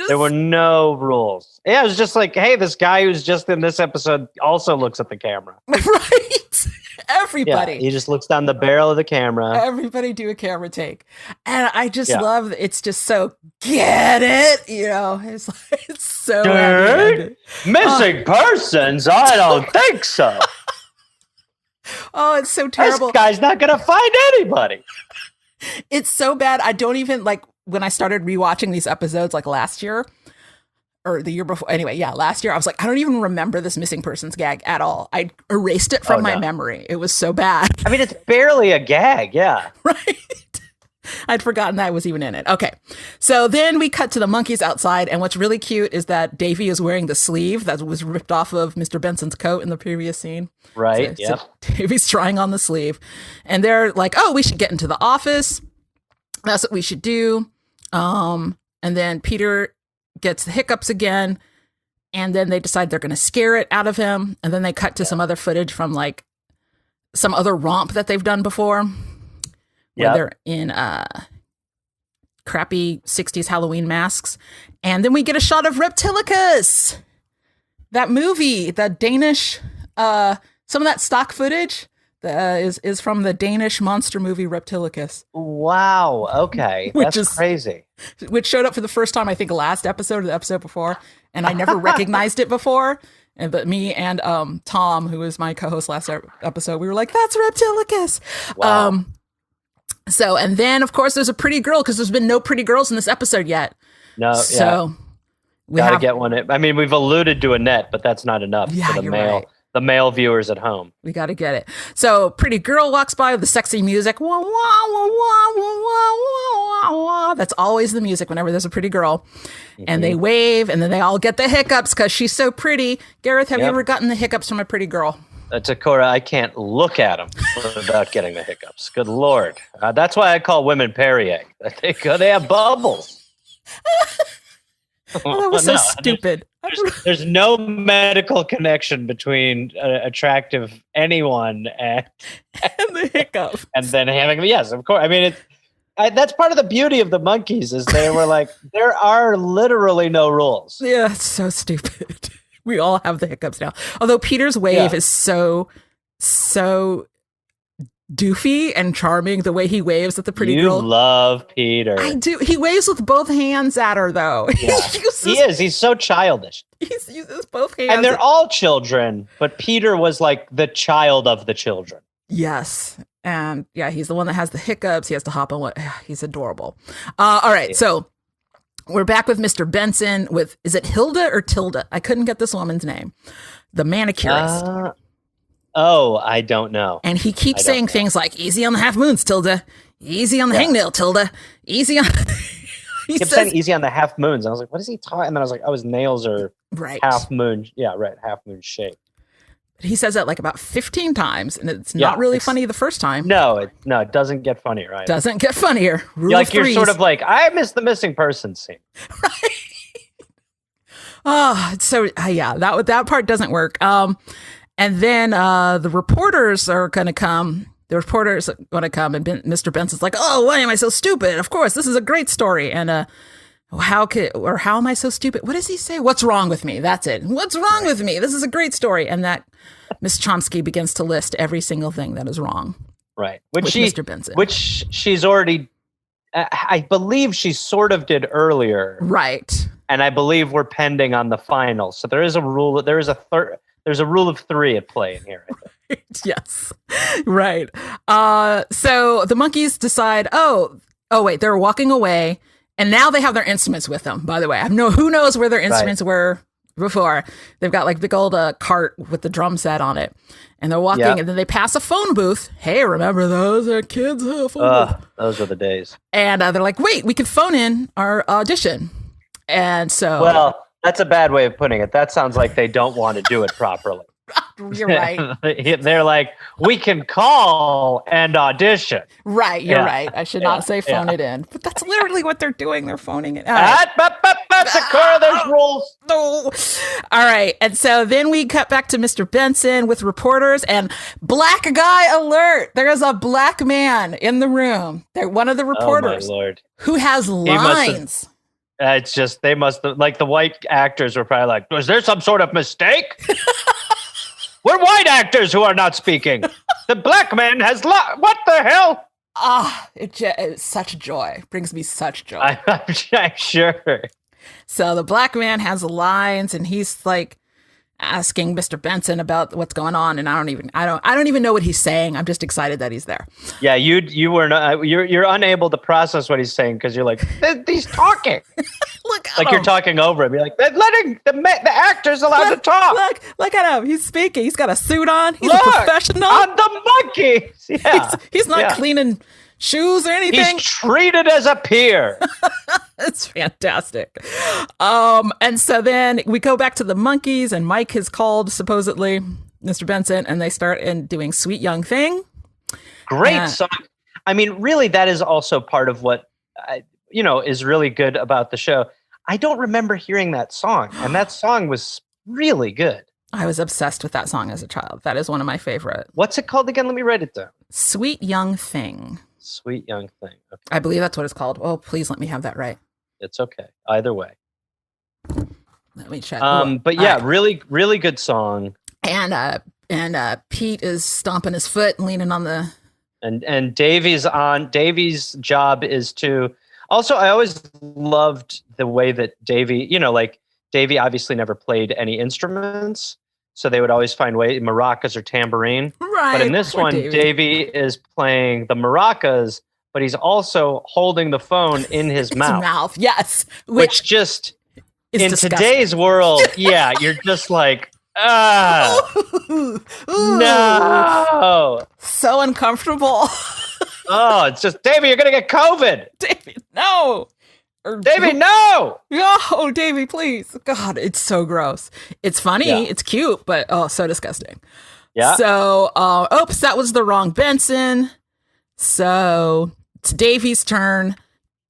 Speaker 2: There were no rules. Yeah, it was just like, hey, this guy who's just in this episode also looks at the camera.
Speaker 1: Right. Everybody.
Speaker 2: Yeah, he just looks down the barrel of the camera.
Speaker 1: Everybody do a camera take. And I just love, it's just so, get it? It's so
Speaker 2: Missing persons? I don't think so.
Speaker 1: Oh, it's so terrible.
Speaker 2: This guy's not going to find anybody.
Speaker 1: It's so bad. I don't even, when I started rewatching these episodes, last year, or the year before. Anyway, last year, I was like, I don't even remember this Missing Persons gag at all. I erased it from my memory. It was so bad.
Speaker 2: I mean, it's barely a gag, yeah.
Speaker 1: Right? I'd forgotten that was even in it. Okay. So then we cut to the Monkees outside, and what's really cute is that Davy is wearing the sleeve that was ripped off of Mr. Benson's coat in the previous scene.
Speaker 2: Right,
Speaker 1: So Davy's trying on the sleeve, and they're like, "Oh, we should get into the office. That's what we should do." And then Peter gets the hiccups again, and then they decide they're going to scare it out of him. And then they cut to some other footage from some other romp that they've done before, where they're in crappy 60s Halloween masks. And then we get a shot of Reptilicus, that movie, that Danish, some of that stock footage is from the Danish monster movie Reptilicus.
Speaker 2: Wow. Okay. That's crazy.
Speaker 1: Which showed up for the first time, I think, last episode or the episode before. And I never recognized it before. But me and Tom, who was my co-host last episode, we were like, "That's Reptilicus."
Speaker 2: Wow.
Speaker 1: So, and then, of course, there's a pretty girl because there's been no pretty girls in this episode yet.
Speaker 2: No.
Speaker 1: So
Speaker 2: we gotta get one. I mean, we've alluded to Annette, but that's not enough for the male.
Speaker 1: Right.
Speaker 2: The male viewers at home.
Speaker 1: We got to get it. So pretty girl walks by with the sexy music. Wah, wah, wah, wah, wah, wah, wah, wah. That's always the music whenever there's a pretty girl. Mm-hmm. And they wave, and then they all get the hiccups because she's so pretty. Gareth, have you ever gotten the hiccups from a pretty girl?
Speaker 2: Tekurah, I can't look at them without getting the hiccups. Good Lord. That's why I call women Perrier. They have bubbles.
Speaker 1: Oh, that was so stupid.
Speaker 2: There's no medical connection between attractive anyone and
Speaker 1: the hiccup.
Speaker 2: And then having, yes, of course. I mean, that's part of the beauty of the Monkees is they were like, there are literally no rules.
Speaker 1: Yeah, it's so stupid. We all have the hiccups now. Although Peter's wave is so doofy and charming, the way he waves at the pretty girl.
Speaker 2: You love Peter.
Speaker 1: I do. He waves with both hands at her, though.
Speaker 2: Yeah. He is. He's so childish.
Speaker 1: He uses both hands.
Speaker 2: And they're all children, but Peter was like the child of the children.
Speaker 1: Yes. And he's the one that has the hiccups. He has to hop on he's adorable. All right. So we're back with Mr. Benson with, is it Hilda or Tilda? I couldn't get this woman's name. The manicurist.
Speaker 2: I don't know.
Speaker 1: And he keeps saying things like, "Easy on the half moons, Tilda. Easy on the hangnail, Tilda. Easy on..."
Speaker 2: He kept saying easy on the half moons. And I was like, what is he talking? And then I was like, his nails are half moon. Yeah, right. Half moon shape.
Speaker 1: He says that about 15 times, and it's not really funny the first time.
Speaker 2: No, it doesn't get funnier, right?
Speaker 1: Doesn't get funnier.
Speaker 2: You're sort of like, I miss the missing person scene.
Speaker 1: Right. Oh, so that part doesn't work. And then the reporters are going to come. The reporters are going to come, and Mr. Benson's like, "Oh, why am I so stupid? Of course, this is a great story." And how am I so stupid? What does he say? What's wrong with me? That's it. What's wrong with me? This is a great story. And that Miss Chomsky begins to list every single thing that is wrong.
Speaker 2: Right.
Speaker 1: Mr. Benson.
Speaker 2: Which she's already, I believe she sort of did earlier.
Speaker 1: Right.
Speaker 2: And I believe we're pending on the final. So there is a rule. There's a rule of 3 at play in here, I think.
Speaker 1: Yes. Right. So the Monkees decide, oh, wait, they're walking away. And now they have their instruments with them, by the way. Who knows where their instruments were before. They've got like big old cart with the drum set on it. And they're walking, and then they pass a phone booth. Hey, remember those kids? Phone booth.
Speaker 2: Those were the days.
Speaker 1: And they're like, wait, we could phone in our audition. And so...
Speaker 2: Well, that's a bad way of putting it. That sounds like they don't want to do it properly.
Speaker 1: You're right.
Speaker 2: They're like, we can call and audition.
Speaker 1: Right, you're right. I should not say phone it in. But that's literally what they're doing. They're phoning it.
Speaker 2: Tekurah, there's rules.
Speaker 1: No. All right. And so then we cut back to Mr. Benson with reporters and black guy alert. There is a black man in the room. They're one of the reporters.
Speaker 2: Oh, my Lord.
Speaker 1: Who has lines.
Speaker 2: It's just, they must have, like the white actors were probably like, was there some sort of mistake? We're white actors who are not speaking. The black man has what the hell?
Speaker 1: It's such joy. Brings me such joy.
Speaker 2: I'm sure.
Speaker 1: So the black man has lines, and he's like asking Mr. Benson about what's going on, and I don't even know what he's saying. I'm just excited that he's there.
Speaker 2: Yeah, you were not. You're unable to process what he's saying because you're like, he's talking.
Speaker 1: Look,
Speaker 2: like you're talking over him. You're like, they're letting the actors allowed to talk.
Speaker 1: Look at him. He's speaking. He's got a suit on. He's a professional.
Speaker 2: I'm the Monkees. Yeah,
Speaker 1: he's not cleaning shoes or anything.
Speaker 2: He's treated as a peer.
Speaker 1: It's fantastic. And so then we go back to the Monkees, and Mike has called supposedly Mr. Benson, and they start doing "Sweet Young Thing."
Speaker 2: Great song. I mean, really, that is also part of what is really good about the show. I don't remember hearing that song, and that song was really good.
Speaker 1: I was obsessed with that song as a child. That is one of my favorite.
Speaker 2: What's it called again? Let me write it down.
Speaker 1: "Sweet Young Thing."
Speaker 2: Sweet Young Thing. Okay.
Speaker 1: I believe that's what it's called. Oh, please let me have that right.
Speaker 2: It's okay. Either way.
Speaker 1: Let me check.
Speaker 2: But yeah, really, really good song.
Speaker 1: And Pete is stomping his foot and leaning on the.
Speaker 2: And Davy's job is to. Also, I always loved the way that Davy, Davy obviously never played any instruments. So they would always find maracas or tambourine.
Speaker 1: Right.
Speaker 2: But in this one, Davy is playing the maracas, but he's also holding the phone in his mouth.
Speaker 1: Yes.
Speaker 2: Which just, in
Speaker 1: disgusting.
Speaker 2: Today's world, you're just like, no.
Speaker 1: So uncomfortable.
Speaker 2: It's just, Davy, you're going to get COVID.
Speaker 1: Davy, no.
Speaker 2: Davy, no!
Speaker 1: Oh, Davy, please. God, it's so gross. It's funny. Yeah. It's cute, but so disgusting.
Speaker 2: Yeah.
Speaker 1: So, oops, that was the wrong Benson. So it's Davy's turn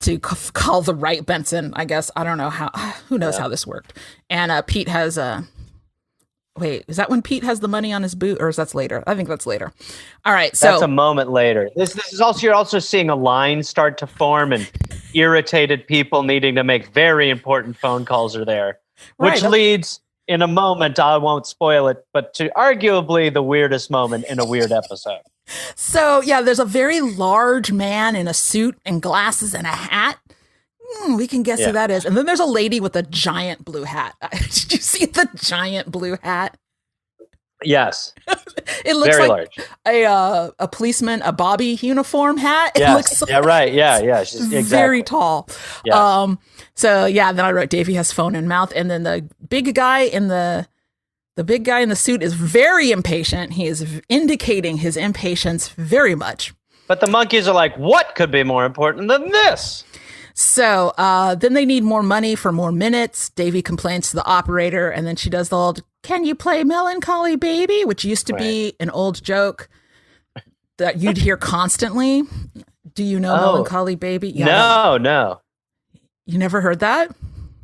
Speaker 1: to call the right Benson, I guess. I don't know how. Who knows how this worked. And Pete has wait, is that when Pete has the money on his boot, or is that later? I think that's later. All right, so
Speaker 2: that's a moment later. This is also, you're also seeing a line start to form, and irritated people needing to make very important phone calls are there, which leads in a moment. I won't spoil it, but to arguably the weirdest moment in a weird episode.
Speaker 1: So yeah, there's a very large man in a suit and glasses and a hat. We can guess who that is. And then there's a lady with a giant blue hat. Did you see the giant blue hat?
Speaker 2: Yes.
Speaker 1: It looks
Speaker 2: very
Speaker 1: like
Speaker 2: large.
Speaker 1: A policeman, a Bobby uniform hat.
Speaker 2: Yes.
Speaker 1: It looks
Speaker 2: yeah, right. Yeah. She's exactly.
Speaker 1: Very tall.
Speaker 2: Yes.
Speaker 1: So yeah, then I wrote Davey has phone in mouth. And then the big guy in the suit is very impatient. He is indicating his impatience very much.
Speaker 2: But the Monkees are like, what could be more important than this?
Speaker 1: So then they need more money for more minutes. Davy complains to the operator, and then she does the old, "Can you play Melancholy Baby?" which used to be an old joke that you'd hear constantly. Do you know Melancholy Baby?
Speaker 2: Yeah, no.
Speaker 1: You never heard that?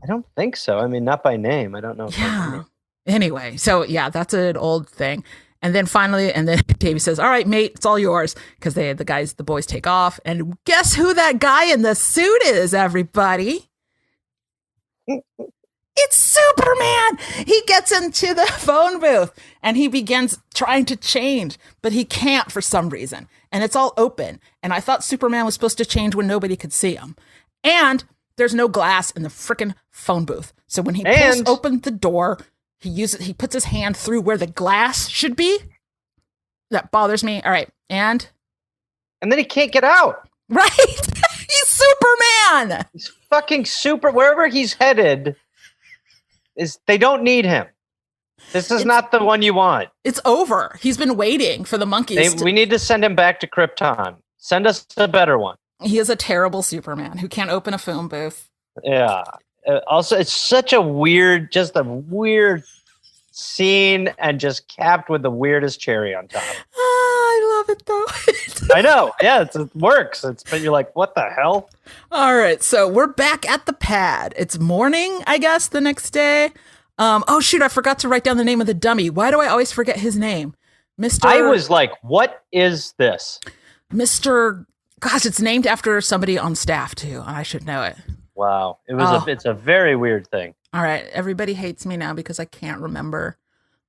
Speaker 2: I don't think so. I mean, not by name. I don't know.
Speaker 1: Yeah. Anyway, so yeah, that's an old thing. And then finally, Davey says, "All right, mate, it's all yours." Because the boys take off. And guess who that guy in the suit is, everybody? It's Superman! He gets into the phone booth and he begins trying to change, but he can't for some reason. And it's all open. And I thought Superman was supposed to change when nobody could see him. And there's no glass in the frickin' phone booth. So when he pulls open the door, he puts his hand through where the glass should be. That bothers me. All right. And
Speaker 2: then he can't get out.
Speaker 1: Right? He's Superman.
Speaker 2: He's fucking wherever he's headed. They don't need him. This is not the one you want.
Speaker 1: It's over. He's been waiting for the Monkees.
Speaker 2: We need to send him back to Krypton. Send us a better one.
Speaker 1: He is a terrible Superman who can't open a phone booth.
Speaker 2: Yeah. Also, it's such a weird scene and just capped with the weirdest cherry on top.
Speaker 1: I love it though.
Speaker 2: I know. Yeah, it works. But you're like, what the hell?
Speaker 1: All right. So we're back at the pad. It's morning, I guess, the next day. Oh, shoot. I forgot to write down the name of the dummy. Why do I always forget his name?
Speaker 2: I was like, what is this?
Speaker 1: Gosh, it's named after somebody on staff too. I should know it.
Speaker 2: Wow. It's a very weird thing.
Speaker 1: All right. Everybody hates me now because I can't remember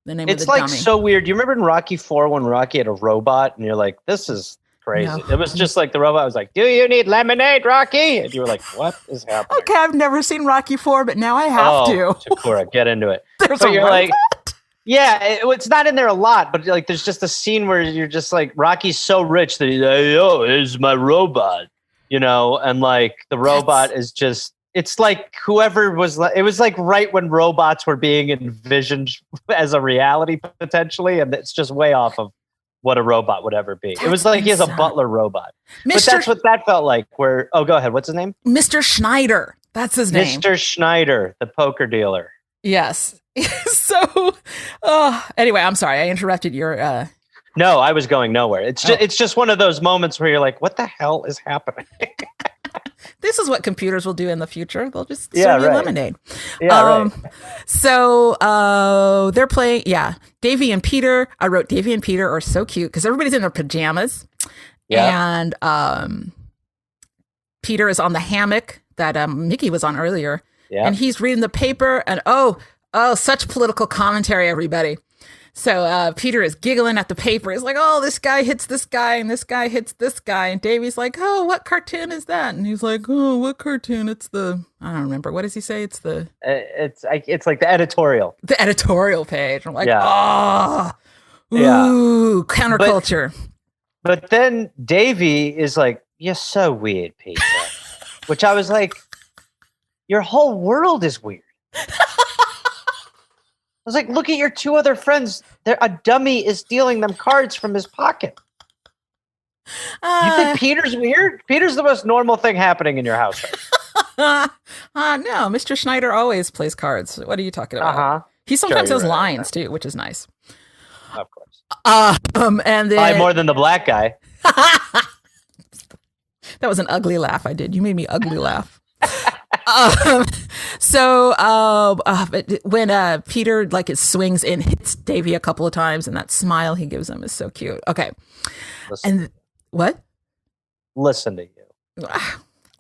Speaker 1: the name of the
Speaker 2: dummy.
Speaker 1: It's
Speaker 2: like so weird. You remember in Rocky 4 when Rocky had a robot and you're like, this is crazy. No. It was just like the robot was like, do you need lemonade, Rocky? And you were like, what is happening?
Speaker 1: Okay, I've never seen Rocky 4, but now I have to.
Speaker 2: Tekurah, get into it.
Speaker 1: There's you're
Speaker 2: like, yeah, it's not in there a lot, but like there's just a scene where you're just like, Rocky's so rich that he's like, oh, here's my robot, and like the robot is just, it's like it was like right when robots were being envisioned as a reality potentially, and it's just way off of what a robot would ever be. It was like he has a butler robot. But that's what that felt like go ahead. What's his name?
Speaker 1: Mr. Schneider. That's his name.
Speaker 2: Mr. Schneider, the poker dealer.
Speaker 1: Yes. So, anyway, I'm sorry. I interrupted your...
Speaker 2: No, I was going nowhere. It's just one of those moments where you're like, what the hell is happening?
Speaker 1: This is what computers will do in the future. They'll just serve you lemonade.
Speaker 2: Yeah, right.
Speaker 1: So they're playing, Davy and Peter. I wrote Davy and Peter are so cute because everybody's in their pajamas. Yeah. And Peter is on the hammock that Mickey was on earlier. Yeah. And he's reading the paper and such political commentary, everybody. So Peter is giggling at the paper. He's like, oh, this guy hits this guy and this guy hits this guy. And Davy's like, oh, what cartoon is that? And he's like, oh, what cartoon? It's I don't remember. What does he say? It's
Speaker 2: it's like the editorial.
Speaker 1: The editorial page. I'm like, ooh, counterculture.
Speaker 2: But then Davy is like, you're so weird, Peter. Which I was like, your whole world is weird. I was like, look at your two other friends. A dummy is stealing them cards from his pocket. You think Peter's weird? Peter's the most normal thing happening in your house.
Speaker 1: No, Mr. Schneider always plays cards. What are you talking about? Uh-huh. He sometimes has lines too, which is nice.
Speaker 2: Of course.
Speaker 1: And then
Speaker 2: probably more than the black guy.
Speaker 1: That was an ugly laugh I did. You made me ugly laugh. When Peter it swings and hits Davy a couple of times, and that smile he gives him is so cute. Okay, what?
Speaker 2: Listen to you.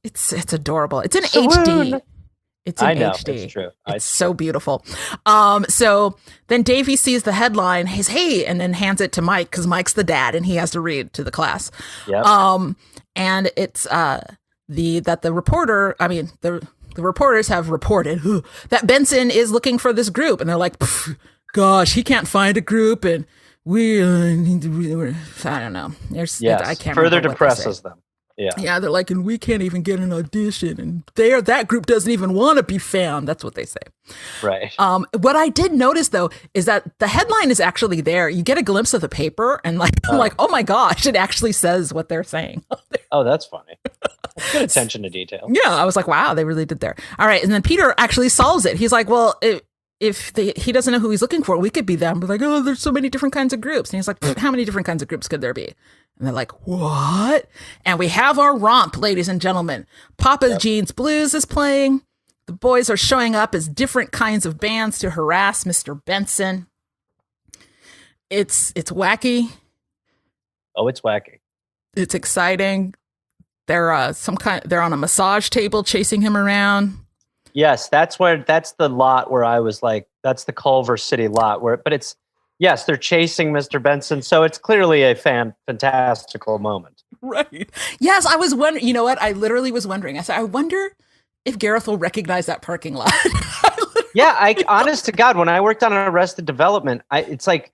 Speaker 1: It's adorable. It's in HD. It's in HD.
Speaker 2: It's true.
Speaker 1: It's so beautiful. So then Davy sees the headline. He's hey, and then hands it to Mike because Mike's the dad and he has to read to the class. Yep. And it's the reporters have reported that Bensen is looking for this group, and they're like, gosh, he can't find a group, and we I don't know. I can't
Speaker 2: further depresses them.
Speaker 1: Yeah, they're like, and we can't even get an audition, and that group doesn't even want to be found. That's what they say.
Speaker 2: Right.
Speaker 1: What I did notice though is that the headline is actually there. You get a glimpse of the paper, and I'm like, oh my gosh, it actually says what they're saying.
Speaker 2: Oh, that's funny. That's good attention to detail.
Speaker 1: Yeah, I was like, wow, they really did there. All right, and then Peter actually solves it. He's like, well, if he doesn't know who he's looking for, we could be them. We're like, oh, there's so many different kinds of groups. And he's like, how many different kinds of groups could there be? And they're like, what? And we have our romp, ladies and gentlemen. Papa's Jeans Blues is playing. The boys are showing up as different kinds of bands to harass Mr. Bensen. It's wacky.
Speaker 2: Oh, it's wacky.
Speaker 1: It's exciting. They're on a massage table chasing him around.
Speaker 2: Yes, that's the lot where I was like, that's the Culver City lot but it's, yes, they're chasing Mr. Benson. So it's clearly a fantastical moment.
Speaker 1: Right. Yes, I was wondering, you know what? I literally was wondering. I said, I wonder if Gareth will recognize that parking lot.
Speaker 2: Yeah, honest to God, when I worked on Arrested Development, it's like,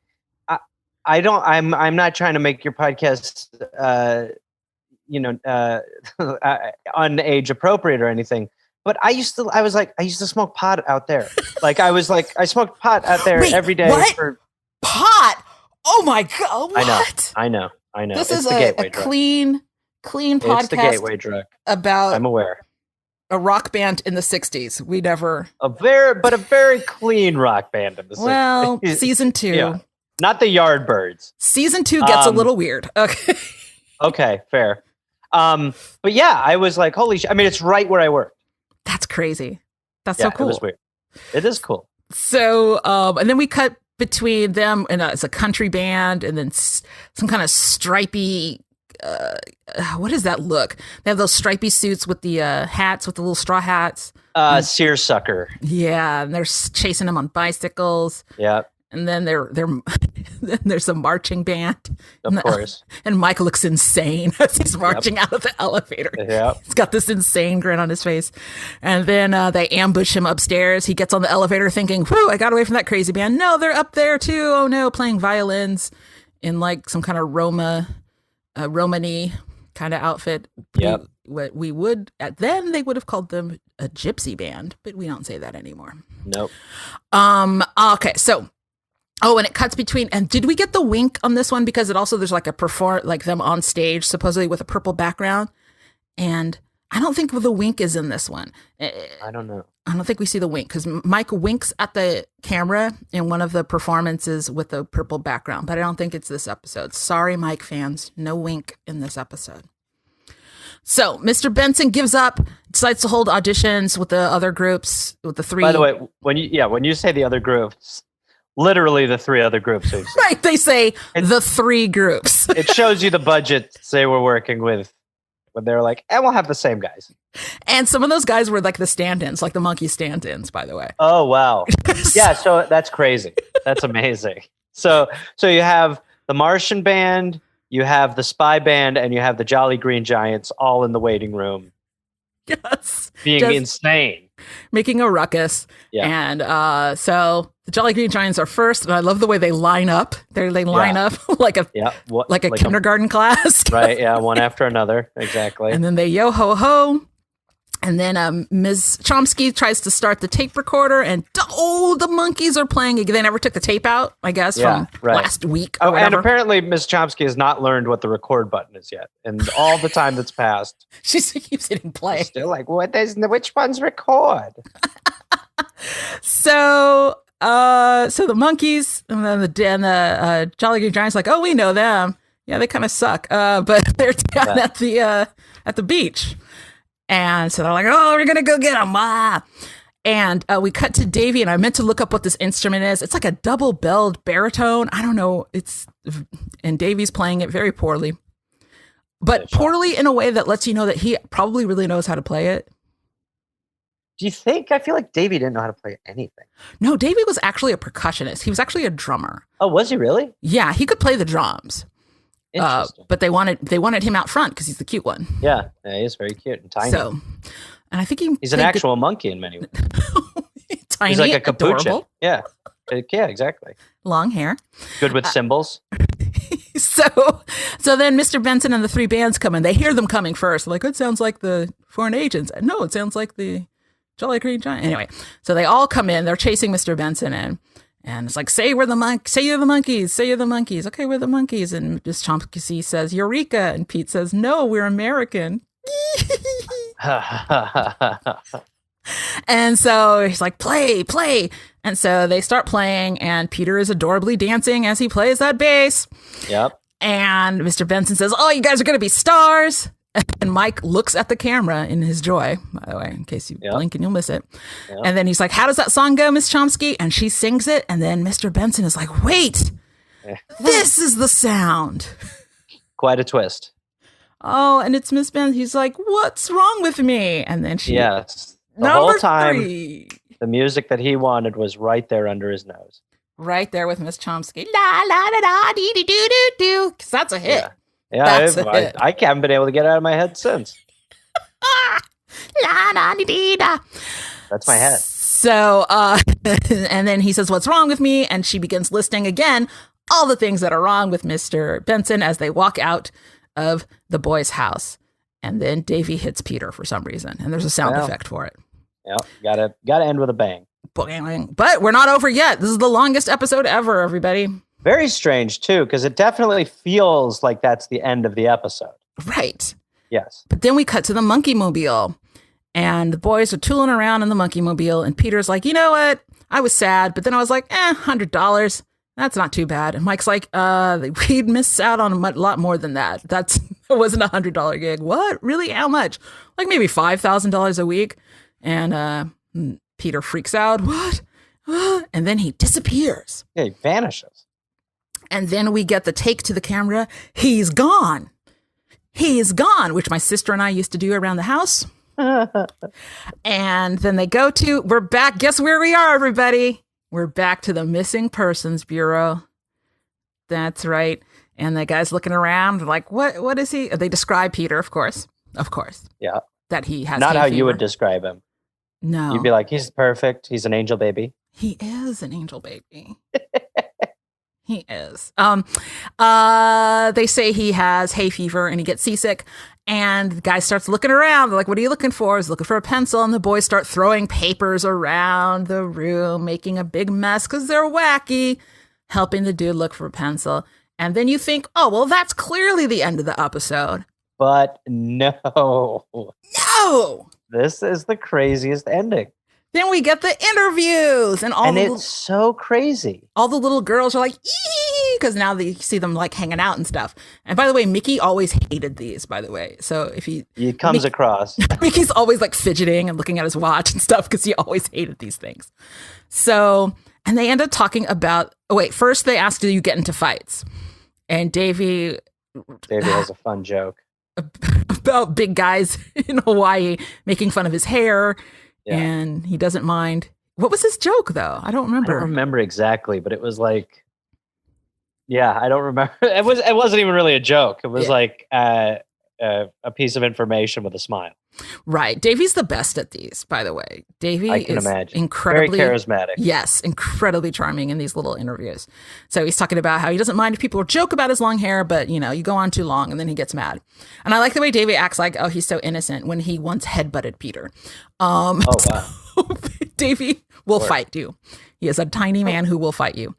Speaker 2: I'm not trying to make your podcast, unage appropriate or anything. But I used to smoke pot out there. Like I smoked pot out there every day.
Speaker 1: What? Pot? Oh my God. What?
Speaker 2: I know.
Speaker 1: This is a clean podcast.
Speaker 2: It's the gateway drug.
Speaker 1: About
Speaker 2: I'm aware.
Speaker 1: A rock band in the 60s. We never
Speaker 2: a very clean rock band in the 60s.
Speaker 1: Well, season 2.
Speaker 2: Yeah. Not the Yardbirds.
Speaker 1: Season 2 gets a little weird. Okay.
Speaker 2: Okay, fair. But yeah, I was like, holy shit. I mean, it's right where I worked.
Speaker 1: That's crazy. That's so cool.
Speaker 2: It was weird. It is cool.
Speaker 1: So, and then we cut between them, and it's a country band, and then some kind of stripy. What does that look? They have those stripy suits with the hats, with the little straw hats.
Speaker 2: Seersucker.
Speaker 1: Yeah, and they're chasing them on bicycles.
Speaker 2: Yeah.
Speaker 1: And then there's a marching band.
Speaker 2: Of course.
Speaker 1: And Mike looks insane as he's marching out of the elevator.
Speaker 2: Yeah.
Speaker 1: He's got this insane grin on his face. And then they ambush him upstairs. He gets on the elevator thinking, whew, I got away from that crazy band. No, they're up there too. Oh no, playing violins in like some kind of Romany kind of outfit.
Speaker 2: Yep.
Speaker 1: What we would, then they would have called them a gypsy band, but we don't say that anymore.
Speaker 2: Nope.
Speaker 1: Okay, so... Oh, and it cuts between, and did we get the wink on this one? Because there's like like them on stage, supposedly with a purple background. And I don't think the wink is in this one.
Speaker 2: I don't know.
Speaker 1: I don't think we see the wink because Mike winks at the camera in one of the performances with the purple background, but I don't think it's this episode. Sorry, Mike fans, no wink in this episode. So Mr. Benson gives up, decides to hold auditions with the other groups, with the 3.
Speaker 2: By the way, when you say the other groups, literally the 3 other groups.
Speaker 1: Right, they say the 3 groups.
Speaker 2: It shows you the budget they were working with when they were like, and we'll have the same guys.
Speaker 1: And some of those guys were like the stand-ins, like the Monkees stand-ins, by the way.
Speaker 2: Oh, wow. Yeah, so that's crazy. That's amazing. So you have the Martian band, you have the Spy band, and you have the Jolly Green Giants all in the waiting room.
Speaker 1: Yes.
Speaker 2: Being insane.
Speaker 1: Making a ruckus. Yeah. And so the Jolly Green Giants are first, and I love the way they line up. They line up like a kindergarten class.
Speaker 2: Right, yeah, one after another. Exactly.
Speaker 1: And then they yo-ho-ho. And then Ms. Chomsky tries to start the tape recorder, and the Monkees are playing. They never took the tape out, I guess, from last week.
Speaker 2: Oh, and apparently Ms. Chomsky has not learned what the record button is yet. And all the time that's passed,
Speaker 1: she keeps hitting play.
Speaker 2: She's still like, which one's record?
Speaker 1: So the Monkees and then the Jolly Green Giants, like, oh, we know them. Yeah, they kind of suck. But they're down at the beach. And so they're like, oh, we're going to go get them. Ah. And we cut to Davy, and I meant to look up what this instrument is. It's like a double-belled baritone. I don't know. And Davy's playing it very poorly. But poorly in a way that lets you know that he probably really knows how to play it.
Speaker 2: Do you think? I feel like Davy didn't know how to play anything.
Speaker 1: No, Davy was actually a percussionist. He was actually a drummer.
Speaker 2: Oh, was he really?
Speaker 1: Yeah, he could play the drums.
Speaker 2: Interesting.
Speaker 1: But they wanted him out front because he's the cute one.
Speaker 2: Yeah, he is very cute and tiny.
Speaker 1: So, and I think he's an
Speaker 2: actual monkey in many ways.
Speaker 1: Tiny,
Speaker 2: he's like a capuchin.
Speaker 1: Adorable.
Speaker 2: Yeah, exactly.
Speaker 1: Long hair.
Speaker 2: Good with cymbals.
Speaker 1: So then Mr. Benson and the 3 bands come in. They hear them coming first. They're like, it sounds like the Foreign Agents. No, it sounds like the Jolly Green Giant. Anyway, so they all come in. They're chasing Mr. Benson in. And it's like, say you're the Monkees. Say you're the Monkees. Okay, we're the Monkees. And Miss Chomsky says, Eureka. And Pete says, no, we're American. And so he's like, play. And so they start playing, and Peter is adorably dancing as he plays that bass.
Speaker 2: Yep.
Speaker 1: And Mr. Benson says, oh, you guys are going to be stars. And Mike looks at the camera in his joy, by the way, in case you blink and you'll miss it. Yep. And then he's like, how does that song go, Miss Chomsky? And she sings it. And then Mr. Benson is like, wait, this is the sound.
Speaker 2: Quite a twist.
Speaker 1: Oh, and it's Miss Benson. He's like, what's wrong with me? And then she
Speaker 2: The whole
Speaker 1: Number
Speaker 2: time,
Speaker 1: 3.
Speaker 2: the music that he wanted was right there under his nose.
Speaker 1: Right there with Miss Chomsky. La la da da dee dee doo doo doo. Because that's a hit.
Speaker 2: Yeah,
Speaker 1: That's a hit.
Speaker 2: I haven't been able to get it out of my head since.
Speaker 1: La da dee dee da.
Speaker 2: That's my head.
Speaker 1: So, and then he says, "What's wrong with me?" And she begins listing again all the things that are wrong with Mr. Bensen as they walk out of the boys' house. And then Davy hits Peter for some reason, and there's a sound effect for it.
Speaker 2: Yeah, gotta end with a bang.
Speaker 1: But we're not over yet. This is the longest episode ever, everybody.
Speaker 2: Very strange too, because it definitely feels like that's the end of the episode.
Speaker 1: Right.
Speaker 2: Yes.
Speaker 1: But then we cut to the monkey mobile, and the boys are tooling around in the monkey mobile, and Peter's like, you know what? I was sad, but then I was like, $100. That's not too bad. And Mike's like, we'd miss out on a lot more than that. It wasn't $100 gig. What? Really? How much? Like maybe $5,000 a week. And Peter freaks out. What? And then he disappears.
Speaker 2: Yeah, he vanishes.
Speaker 1: And then we get the take to the camera. He's gone. He's gone, which my sister and I used to do around the house. And then we're back. Guess where we are, everybody? We're back to the Missing Persons Bureau. That's right. And the guy's looking around like, what is he? They describe Peter, of course.
Speaker 2: Yeah.
Speaker 1: That he has
Speaker 2: not
Speaker 1: hay
Speaker 2: how
Speaker 1: fever.
Speaker 2: You would describe him.
Speaker 1: No.
Speaker 2: You'd be like, he's perfect. He's an angel baby.
Speaker 1: He is an angel baby. He is. They say he has hay fever and he gets seasick. And the guy starts looking around. They're like, what are you looking for? He's looking for a pencil. And the boys start throwing papers around the room, making a big mess because they're wacky, helping the dude look for a pencil. And then you think, oh, well, that's clearly the end of the episode.
Speaker 2: But no.
Speaker 1: No!
Speaker 2: This is the craziest ending.
Speaker 1: Then we get the interviews. And
Speaker 2: it's so crazy.
Speaker 1: All the little girls are like, ee, because now they see them like hanging out and stuff. And by the way, Mickey always hated these, by the way. So if he
Speaker 2: comes across.
Speaker 1: Mickey's always like fidgeting and looking at his watch and stuff because he always hated these things. So, and they end up talking about, first they ask, do you get into fights? And Davy
Speaker 2: has a fun joke
Speaker 1: about big guys in Hawaii making fun of his hair. Yeah. And he doesn't mind. What was his joke, though? I don't remember.
Speaker 2: I don't remember exactly, but it was like, I don't remember. It wasn't even really a joke. It was like a piece of information with a smile. Right.
Speaker 1: Davy's the best at these, by the way. Davy is incredibly
Speaker 2: very charismatic.
Speaker 1: Yes, incredibly charming in these little interviews. So he's talking about how he doesn't mind if people joke about his long hair, but you go on too long and then he gets mad. And I like the way Davy acts like, he's so innocent when he once headbutted Peter.
Speaker 2: Oh wow.
Speaker 1: Davy will fight you. He is a tiny man who will fight you.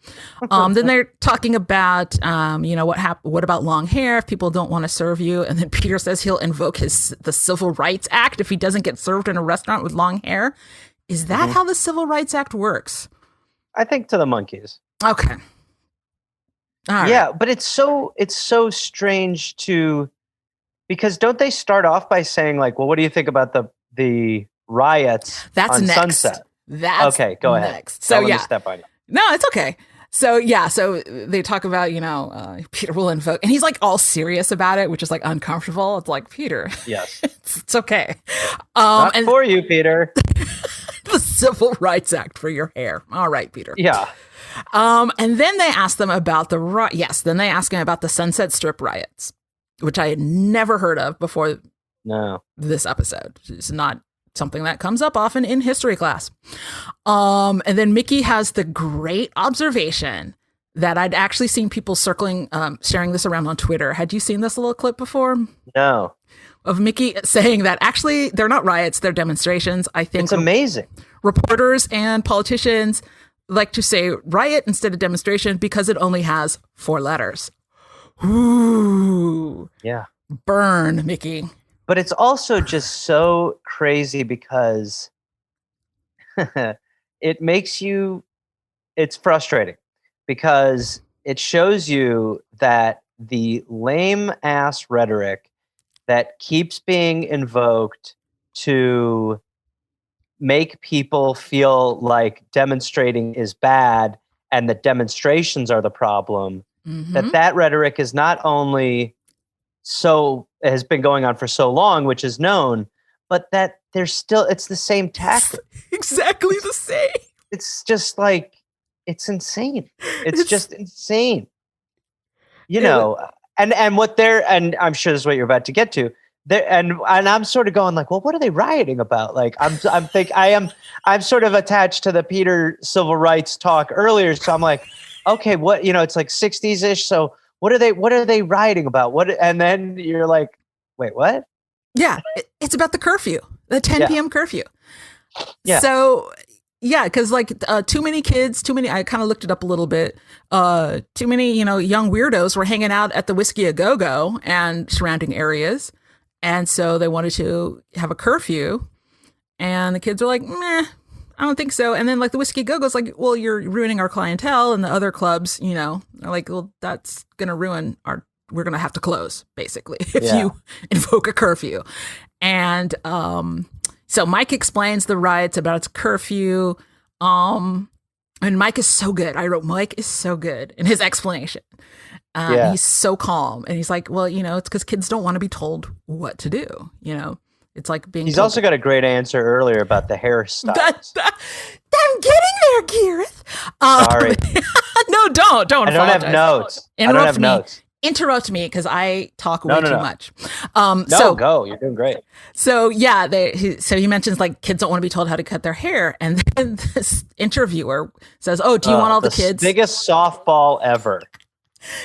Speaker 1: Then they're talking about, what about long hair if people don't want to serve you? And then Peter says he'll invoke the Civil Rights Act if he doesn't get served in a restaurant with long hair. Is that how the Civil Rights Act works?
Speaker 2: I think to the Monkees.
Speaker 1: Okay.
Speaker 2: Yeah, but it's so strange because don't they start off by saying like, well, what do you think about the riots on
Speaker 1: next.
Speaker 2: Sunset?
Speaker 1: That's
Speaker 2: okay. Go ahead.
Speaker 1: Next. So
Speaker 2: let me step on you.
Speaker 1: No, it's okay. So so they talk about Peter will invoke, and he's like all serious about it, which is like uncomfortable. It's like, Peter,
Speaker 2: yes,
Speaker 1: it's okay.
Speaker 2: Not for you, Peter.
Speaker 1: The Civil Rights Act for your hair. All right, Peter.
Speaker 2: Yeah.
Speaker 1: And then they ask them about Then they ask him about the Sunset Strip riots, which I had never heard of before.
Speaker 2: No,
Speaker 1: this episode. It's not something that comes up often in history class. And then Mickey has the great observation that I'd actually seen people sharing this around on Twitter. Had you seen this little clip before?
Speaker 2: No.
Speaker 1: Of Mickey saying that actually they're not riots, they're demonstrations. I think
Speaker 2: it's amazing.
Speaker 1: Reporters and politicians like to say riot instead of demonstration because it only has 4 letters. Ooh.
Speaker 2: Yeah.
Speaker 1: Burn, Mickey.
Speaker 2: But it's also just so crazy because it's frustrating because it shows you that the lame ass rhetoric that keeps being invoked to make people feel like demonstrating is bad and that demonstrations are the problem, that rhetoric is not only has been going on for so long, which is known, but that it's the same tactic.
Speaker 1: Exactly the same.
Speaker 2: It's just like, it's insane. It's just insane. You know, and I'm sure this is what you're about to get to. And I'm sort of going like, well, what are they rioting about? Like, I'm sort of attached to the Peter civil rights talk earlier. So I'm like, okay, what, it's like 60s ish. So what are they rioting about? And then you're like, wait, what?
Speaker 1: Yeah. It's about the curfew, the 10 p.m. curfew.
Speaker 2: Yeah.
Speaker 1: So yeah, because like too many kids, I kind of looked it up a little bit. Too many, young weirdos were hanging out at the Whiskey A Go-Go and surrounding areas. And so they wanted to have a curfew. And the kids were like, meh, I don't think so. And then like the Whiskey A Go-Go's like, well, you're ruining our clientele. And the other clubs, are like, well, that's going to ruin we're going to have to close, basically, if you invoke a curfew. And so Mike explains the riots about its curfew. And Mike is so good. I wrote, Mike is so good in his explanation. He's so calm. And he's like, well, it's because kids don't want to be told what to do. It's like being.
Speaker 2: He's also got a great answer earlier about the hairstyle.
Speaker 1: I'm getting there, Gareth.
Speaker 2: Sorry.
Speaker 1: No, don't.
Speaker 2: I don't have notes.
Speaker 1: Interrupt me because I talk way too much.
Speaker 2: Go. You're doing great.
Speaker 1: So yeah, he mentions like kids don't want to be told how to cut their hair, and then this interviewer says, "Oh, do you want all the kids?"
Speaker 2: Biggest softball ever.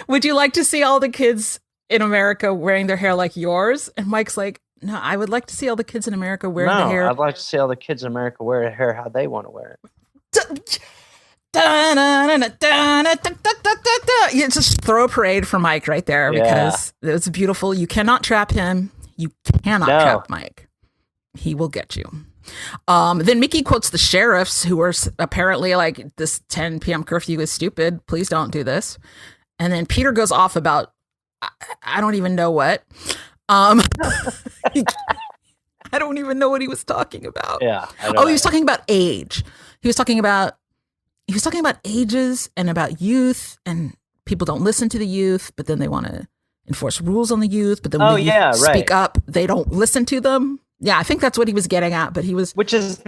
Speaker 1: Would you like to see all the kids in America wearing their hair like yours? And Mike's like, "No, I would like to see all the kids in America wearing their hair.
Speaker 2: I'd like to see all the kids in America wear their hair how they want to wear it."
Speaker 1: You just throw a parade for Mike right there because it's beautiful. You cannot trap him. You cannot trap Mike. He will get you. Then Mickey quotes the sheriffs who were apparently like, this 10 p.m. curfew is stupid. Please don't do this. And then Peter goes off about, I don't even know what. I don't even know what he was talking about.
Speaker 2: Yeah.
Speaker 1: He was talking about age. He was talking about ages and about youth, and people don't listen to the youth, but then they want to enforce rules on the youth. But then when youth speak up, they don't listen to them. Yeah, I think that's what he was getting at. But
Speaker 2: which is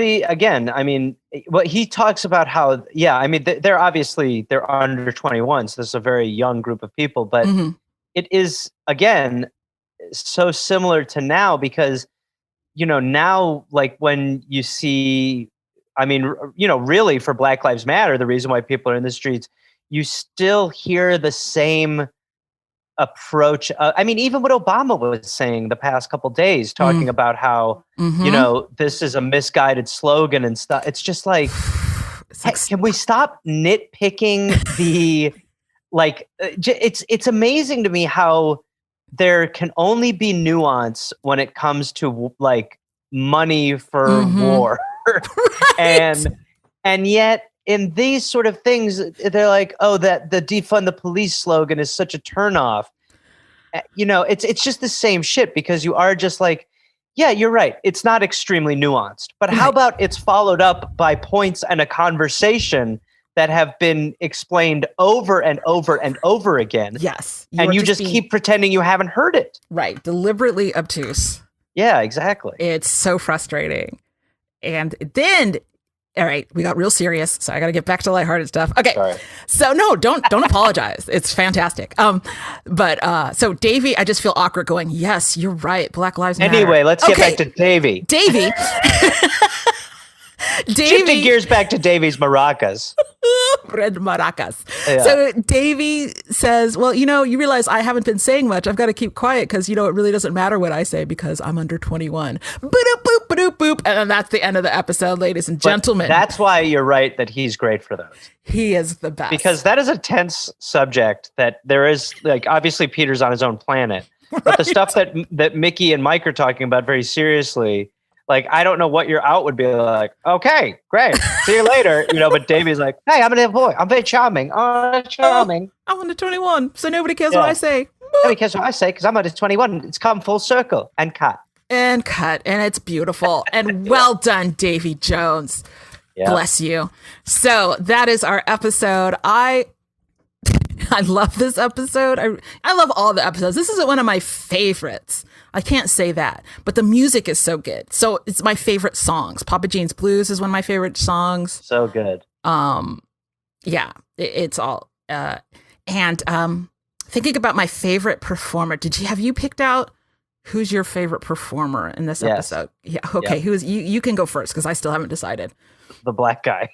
Speaker 2: what he talks about how, they're obviously they're under 21, so this is a very young group of people. But it is, again, so similar to now because, now like when you see. Really for Black Lives Matter, the reason why people are in the streets, you still hear the same approach. Even what Obama was saying the past couple of days, talking about how, this is a misguided slogan and stuff. It's just like, hey, can we stop nitpicking the, it's amazing to me how there can only be nuance when it comes to like money for war. Right. And yet in these sort of things, they're like, oh, that the defund the police slogan is such a turnoff. It's just the same shit because you are just like, yeah, you're right. It's not extremely nuanced, but how about it's followed up by points and a conversation that have been explained over and over and over again.
Speaker 1: Yes.
Speaker 2: And you just keep pretending you haven't heard it.
Speaker 1: Right. Deliberately obtuse.
Speaker 2: Yeah, exactly.
Speaker 1: It's so frustrating. And then, all right, we got real serious, so I got to get back to lighthearted stuff. Okay, sorry. So no, don't apologize. It's fantastic. So Davey, I just feel awkward going, yes, you're right. Black Lives Matter.
Speaker 2: Anyway, let's get back to Davey.
Speaker 1: Davey.
Speaker 2: Shifting gears back to Davey's maracas.
Speaker 1: Red maracas. Yeah. So Davey says, well, you realize I haven't been saying much. I've got to keep quiet because, it really doesn't matter what I say because I'm under 21. Boop, boop, boop, boop. And then that's the end of the episode, ladies and gentlemen.
Speaker 2: That's why you're right that he's great for those.
Speaker 1: He is the best.
Speaker 2: Because that is a tense subject that there is, like, obviously Peter's on his own planet. Right. But the stuff that Mickey and Mike are talking about very seriously, like, I don't know what your out would be like. Okay, great. See you later. But Davey's like, hey, I'm a little boy. I'm very charming. Oh, charming.
Speaker 1: I'm under 21, so nobody cares what I say.
Speaker 2: Nobody cares what I say because I'm under 21. It's come full circle and cut.
Speaker 1: And it's beautiful. And well done, Davy Jones. Yep. Bless you. So that is our episode. I love this episode. I love all the episodes. This is one of my favorites. I can't say that, but the music is so good. So it's my favorite songs. Papa Jean's Blues is one of my favorite songs.
Speaker 2: So good.
Speaker 1: Yeah, it's all. And thinking about my favorite performer, have you picked out who's your favorite performer in this episode? Yeah. Okay. Yep. Who is you can go first because I still haven't decided.
Speaker 2: The black guy.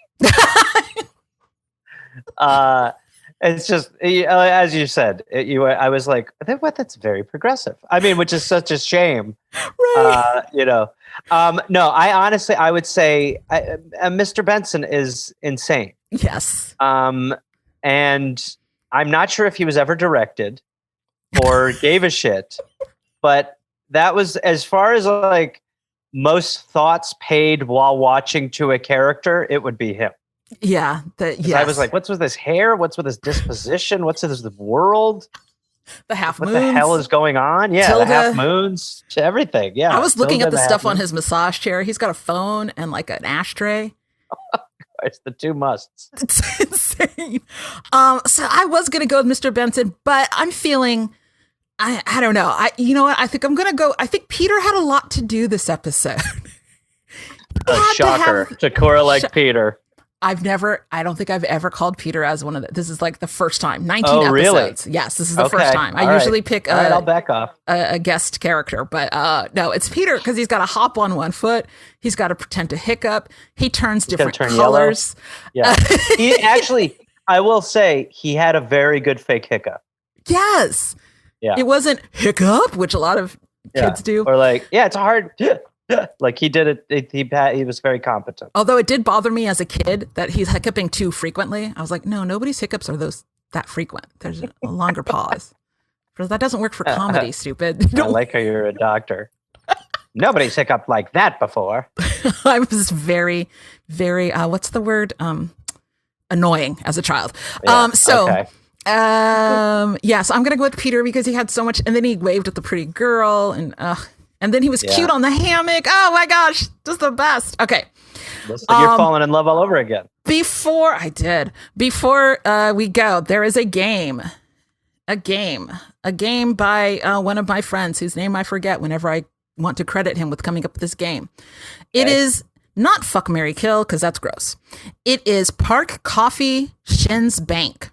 Speaker 2: It's just, as you said, I was like, that's very progressive. I mean, which is such a shame.
Speaker 1: Right.
Speaker 2: No, I would say Mr. Bensen is insane.
Speaker 1: Yes.
Speaker 2: And I'm not sure if he was ever directed or gave a shit, but that was as far as like most thoughts paid while watching to a character, it would be him.
Speaker 1: Yeah. Yes.
Speaker 2: I was like, what's with his hair? What's with his disposition? What's with his world?
Speaker 1: The half moons.
Speaker 2: What the hell is going on? Yeah,
Speaker 1: Tilda.
Speaker 2: The half moons, everything. Yeah.
Speaker 1: I was looking at the stuff on his massage chair. He's got a phone and like an ashtray.
Speaker 2: It's the two musts.
Speaker 1: It's insane. So I was going to go with Mr. Benson, but I'm feeling, I don't know. You know what? I think I'm going to go. I think Peter had a lot to do this episode.
Speaker 2: Shocker. Tekurah Peter.
Speaker 1: I don't think I've ever called Peter as one of this is like the first time. 19 episodes.
Speaker 2: Really?
Speaker 1: Yes, this is the first time. I usually pick
Speaker 2: I'll back off.
Speaker 1: A guest character, but no, it's Peter because he's got to hop on one foot. He's got to pretend to hiccup. He turns different colors.
Speaker 2: Yellow. Yeah. He actually, I will say, he had a very good fake hiccup.
Speaker 1: Yes.
Speaker 2: Yeah.
Speaker 1: It wasn't hiccup, which a lot of kids do.
Speaker 2: Or like, it's hard. Like he did it. He was very competent.
Speaker 1: Although it did bother me as a kid that he's hiccuping too frequently. I was like, no, nobody's hiccups are that frequent. There's a longer pause. Because that doesn't work for comedy, stupid.
Speaker 2: I like how you're a doctor. Nobody's hiccuped like that before.
Speaker 1: I was very, very, what's the word? Annoying as a child.
Speaker 2: Yeah,
Speaker 1: so I'm going to go with Peter because he had so much, and then he waved at the pretty girl and then he was cute on the hammock. Oh my gosh, just the best. Okay.
Speaker 2: Looks like you're falling in love all over again.
Speaker 1: Before we go, there is a game by one of my friends whose name I forget whenever I want to credit him with coming up with this game. It is not Fuck, Marry, Kill, because that's gross. It is Park Coffee Shins Bank.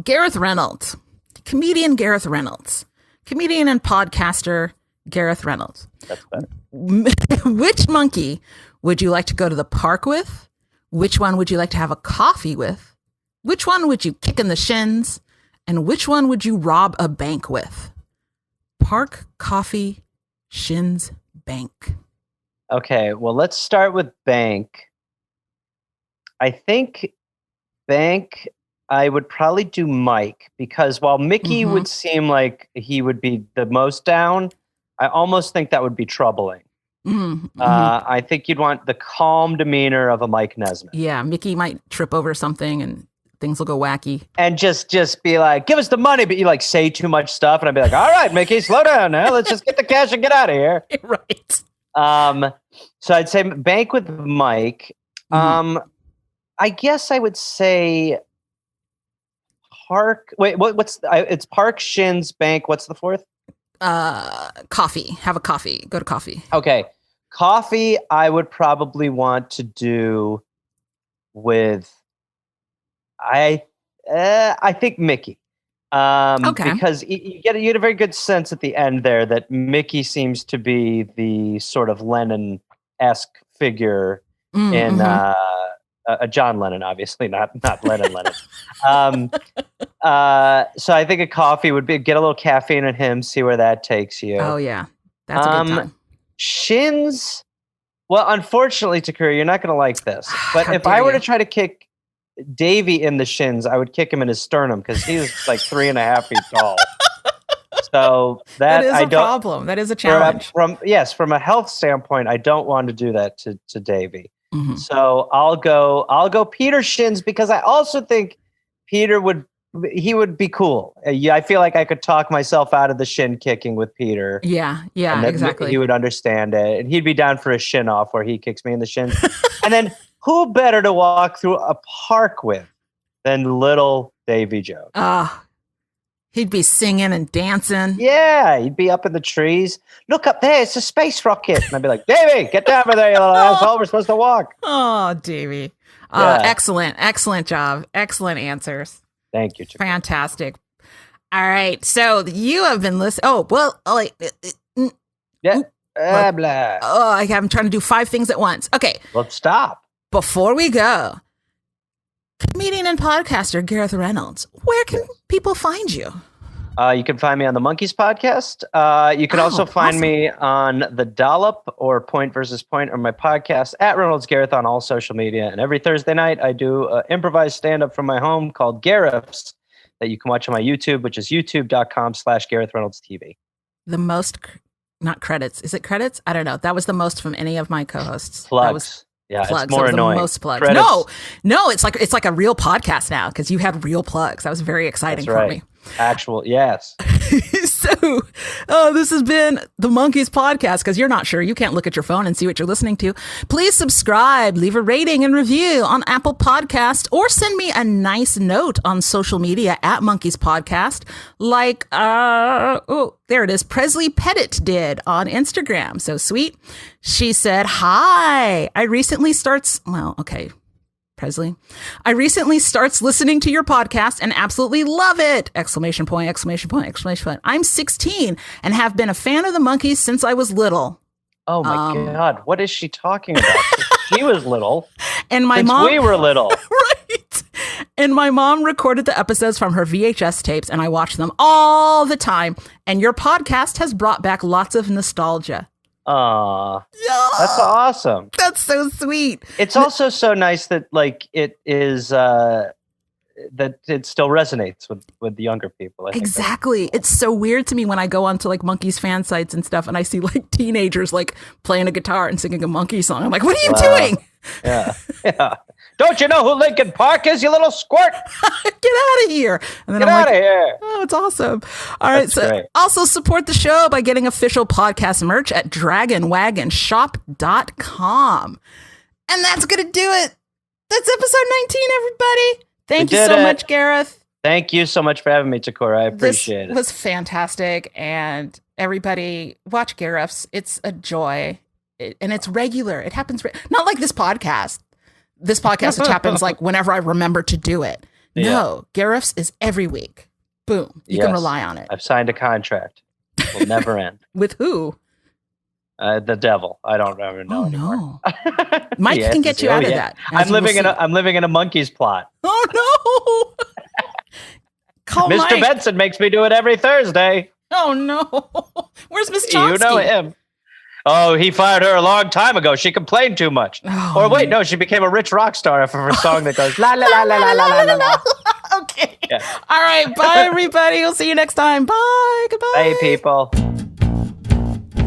Speaker 1: Gareth Reynolds, comedian Gareth Reynolds, comedian and podcaster Gareth Reynolds.
Speaker 2: That's better.
Speaker 1: Which monkey would you like to go to the park with? Which one would you like to have a coffee with? Which one would you kick in the shins? And which one would you rob a bank with? Park, coffee, shins, bank.
Speaker 2: Okay, well, let's start with bank. I think bank, I would probably do Mike because while Mickey would seem like he would be the most down, I almost think that would be troubling. I think you'd want the calm demeanor of a Mike Nesmith.
Speaker 1: Yeah, Mickey might trip over something and things will go wacky.
Speaker 2: And just be like, give us the money, but you like say too much stuff. And I'd be like, all right, Mickey, slow down now. Let's just get the cash and get out of here.
Speaker 1: Right.
Speaker 2: So I'd say bank with Mike. I guess I would say Park. Wait, it's Park, Shins, Bank. What's the fourth?
Speaker 1: Coffee. Have a coffee. Go to coffee.
Speaker 2: Okay. Coffee, I would probably want to do with, I think Mickey. Because you get a very good sense at the end there that Mickey seems to be the sort of Lennon-esque figure in John Lennon, obviously, not Lennon. So I think a coffee would be, get a little caffeine in him, see where that takes you.
Speaker 1: Oh yeah, that's a good time.
Speaker 2: Shins. Well, unfortunately, Tekurah, you're not going to like this. But if I were to try to kick Davey in the shins, I would kick him in his sternum because he's like 3.5 feet tall. So that
Speaker 1: is a problem. That is a challenge.
Speaker 2: From a health standpoint, I don't want to do that to Davey. So I'll go Peter Shins because I also think Peter would be cool. I feel like I could talk myself out of the shin kicking with Peter.
Speaker 1: Yeah, exactly.
Speaker 2: He would understand it, and he'd be down for a shin off where he kicks me in the shins. And then who better to walk through a park with than little Davy joke.
Speaker 1: He'd be singing and dancing.
Speaker 2: Yeah, he'd be up in the trees. Look up there, it's a space rocket. And I'd be like, Davy, get down from there, you little asshole. We're supposed to walk.
Speaker 1: Oh, Davy.
Speaker 2: Yeah.
Speaker 1: Excellent job. Excellent answers.
Speaker 2: Thank you.
Speaker 1: Fantastic. All right. So you have been listening. Oh, well,
Speaker 2: Yeah. Blah.
Speaker 1: Oh, I'm trying to do 5 things at once. Okay.
Speaker 2: Well, stop.
Speaker 1: Before we go, comedian and podcaster Gareth Reynolds, where can people find you?
Speaker 2: You can find me on the Monkees podcast. You can also find me on the Dollop or Point versus Point or my podcast at Reynolds Gareth on all social media. And every Thursday night, I do improvised stand-up from my home called Gareth's that you can watch on my YouTube, which is youtube.com/Gareth Reynolds TV.
Speaker 1: The most, not credits. Is it credits? I don't know. That was the most from any of my co-hosts.
Speaker 2: Plugs. Yeah,
Speaker 1: plugs.
Speaker 2: It's more annoying.
Speaker 1: The most plugs.
Speaker 2: Credits.
Speaker 1: No, it's like a real podcast now because you had real plugs. That was very exciting for me.
Speaker 2: Actual, yes.
Speaker 1: So, this has been the Monkees podcast. Because you're not sure, you can't look at your phone and see what you're listening to. Please subscribe, leave a rating and review on Apple Podcast, or send me a nice note on social media at Monkees Podcast, like there it is. Presley Pettit did on Instagram. So sweet. She said, "Hi, Presley, I recently starts listening to your podcast and absolutely love it! ! I'm 16 and have been a fan of the Monkees since I was little."
Speaker 2: Oh my God. What is she talking about? She was little.
Speaker 1: And my
Speaker 2: since
Speaker 1: mom,
Speaker 2: we were little.
Speaker 1: Right. And my mom recorded the episodes from her VHS tapes and I watch them all the time. And your podcast has brought back lots of nostalgia.
Speaker 2: Aw,
Speaker 1: Yeah.
Speaker 2: that's awesome.
Speaker 1: That's so sweet.
Speaker 2: It's also so nice that it is that it still resonates with the younger people. I think
Speaker 1: Exactly. It's so weird to me when I go onto Monkees fan sites and stuff and I see teenagers playing a guitar and singing a Monkey song. I'm like, what are you doing?
Speaker 2: Yeah. Don't you know who Linkin Park is, you little squirt?
Speaker 1: Get out of here. And then
Speaker 2: Get out of here.
Speaker 1: Oh, it's awesome. All right. So
Speaker 2: great.
Speaker 1: Also support the show by getting official podcast merch at dragonwagonshop.com. And that's going to do it. That's episode 19, everybody. Thank you so much, Gareth.
Speaker 2: Thank you so much for having me, Tekurah. I appreciate it.
Speaker 1: This was fantastic. And everybody, watch Gareth's. It's a joy. And it's regular. It happens. Not like this podcast. This podcast, which happens whenever I remember to do it.
Speaker 2: Yeah.
Speaker 1: No, Gareth's is every week. Boom. You can rely on it.
Speaker 2: I've signed a contract. It will never end.
Speaker 1: With who?
Speaker 2: The devil. I don't ever know.
Speaker 1: Oh,
Speaker 2: anymore.
Speaker 1: no. Mike can get you out of that.
Speaker 2: I'm living in a Monkees plot.
Speaker 1: Oh, no. Call
Speaker 2: Mr.
Speaker 1: Mike.
Speaker 2: Benson makes me do it every Thursday.
Speaker 1: Oh, no. Where's Miss Chomsky?
Speaker 2: You know him. Oh, he fired her a long time ago. She complained too much.
Speaker 1: Oh,
Speaker 2: or wait, no, she became a rich rock star for her song that goes la la la la la la la la la.
Speaker 1: Okay.
Speaker 2: Yeah.
Speaker 1: All right. Bye, everybody. We'll see you next time. Bye. Goodbye.
Speaker 2: Hey, people.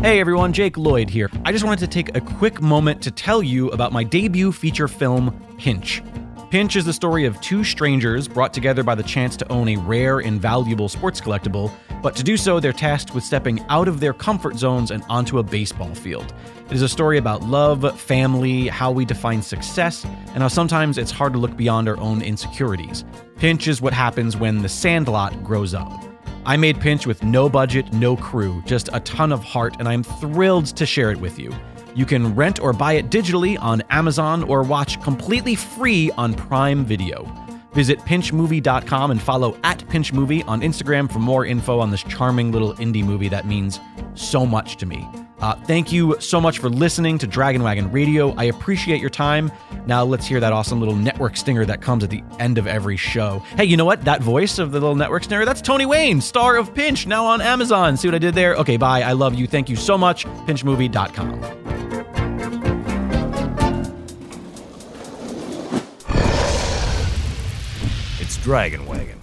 Speaker 3: Hey everyone, Jake Lloyd here. I just wanted to take a quick moment to tell you about my debut feature film, Pinch. Pinch is the story of 2 strangers brought together by the chance to own a rare and valuable sports collectible, but to do so, they're tasked with stepping out of their comfort zones and onto a baseball field. It is a story about love, family, how we define success, and how sometimes it's hard to look beyond our own insecurities. Pinch is what happens when the Sandlot grows up. I made Pinch with no budget, no crew, just a ton of heart, and I'm thrilled to share it with you. You can rent or buy it digitally on Amazon or watch completely free on Prime Video. Visit pinchmovie.com and follow @pinchmovie on Instagram for more info on this charming little indie movie that means so much to me. Thank you so much for listening to Dragon Wagon Radio. I appreciate your time. Now let's hear that awesome little network stinger that comes at the end of every show. Hey, you know what? That voice of the little network stinger, that's Tony Wayne, star of Pinch, now on Amazon. See what I did there? Okay, bye. I love you. Thank you so much. Pinchmovie.com.
Speaker 4: It's Dragon Wagon.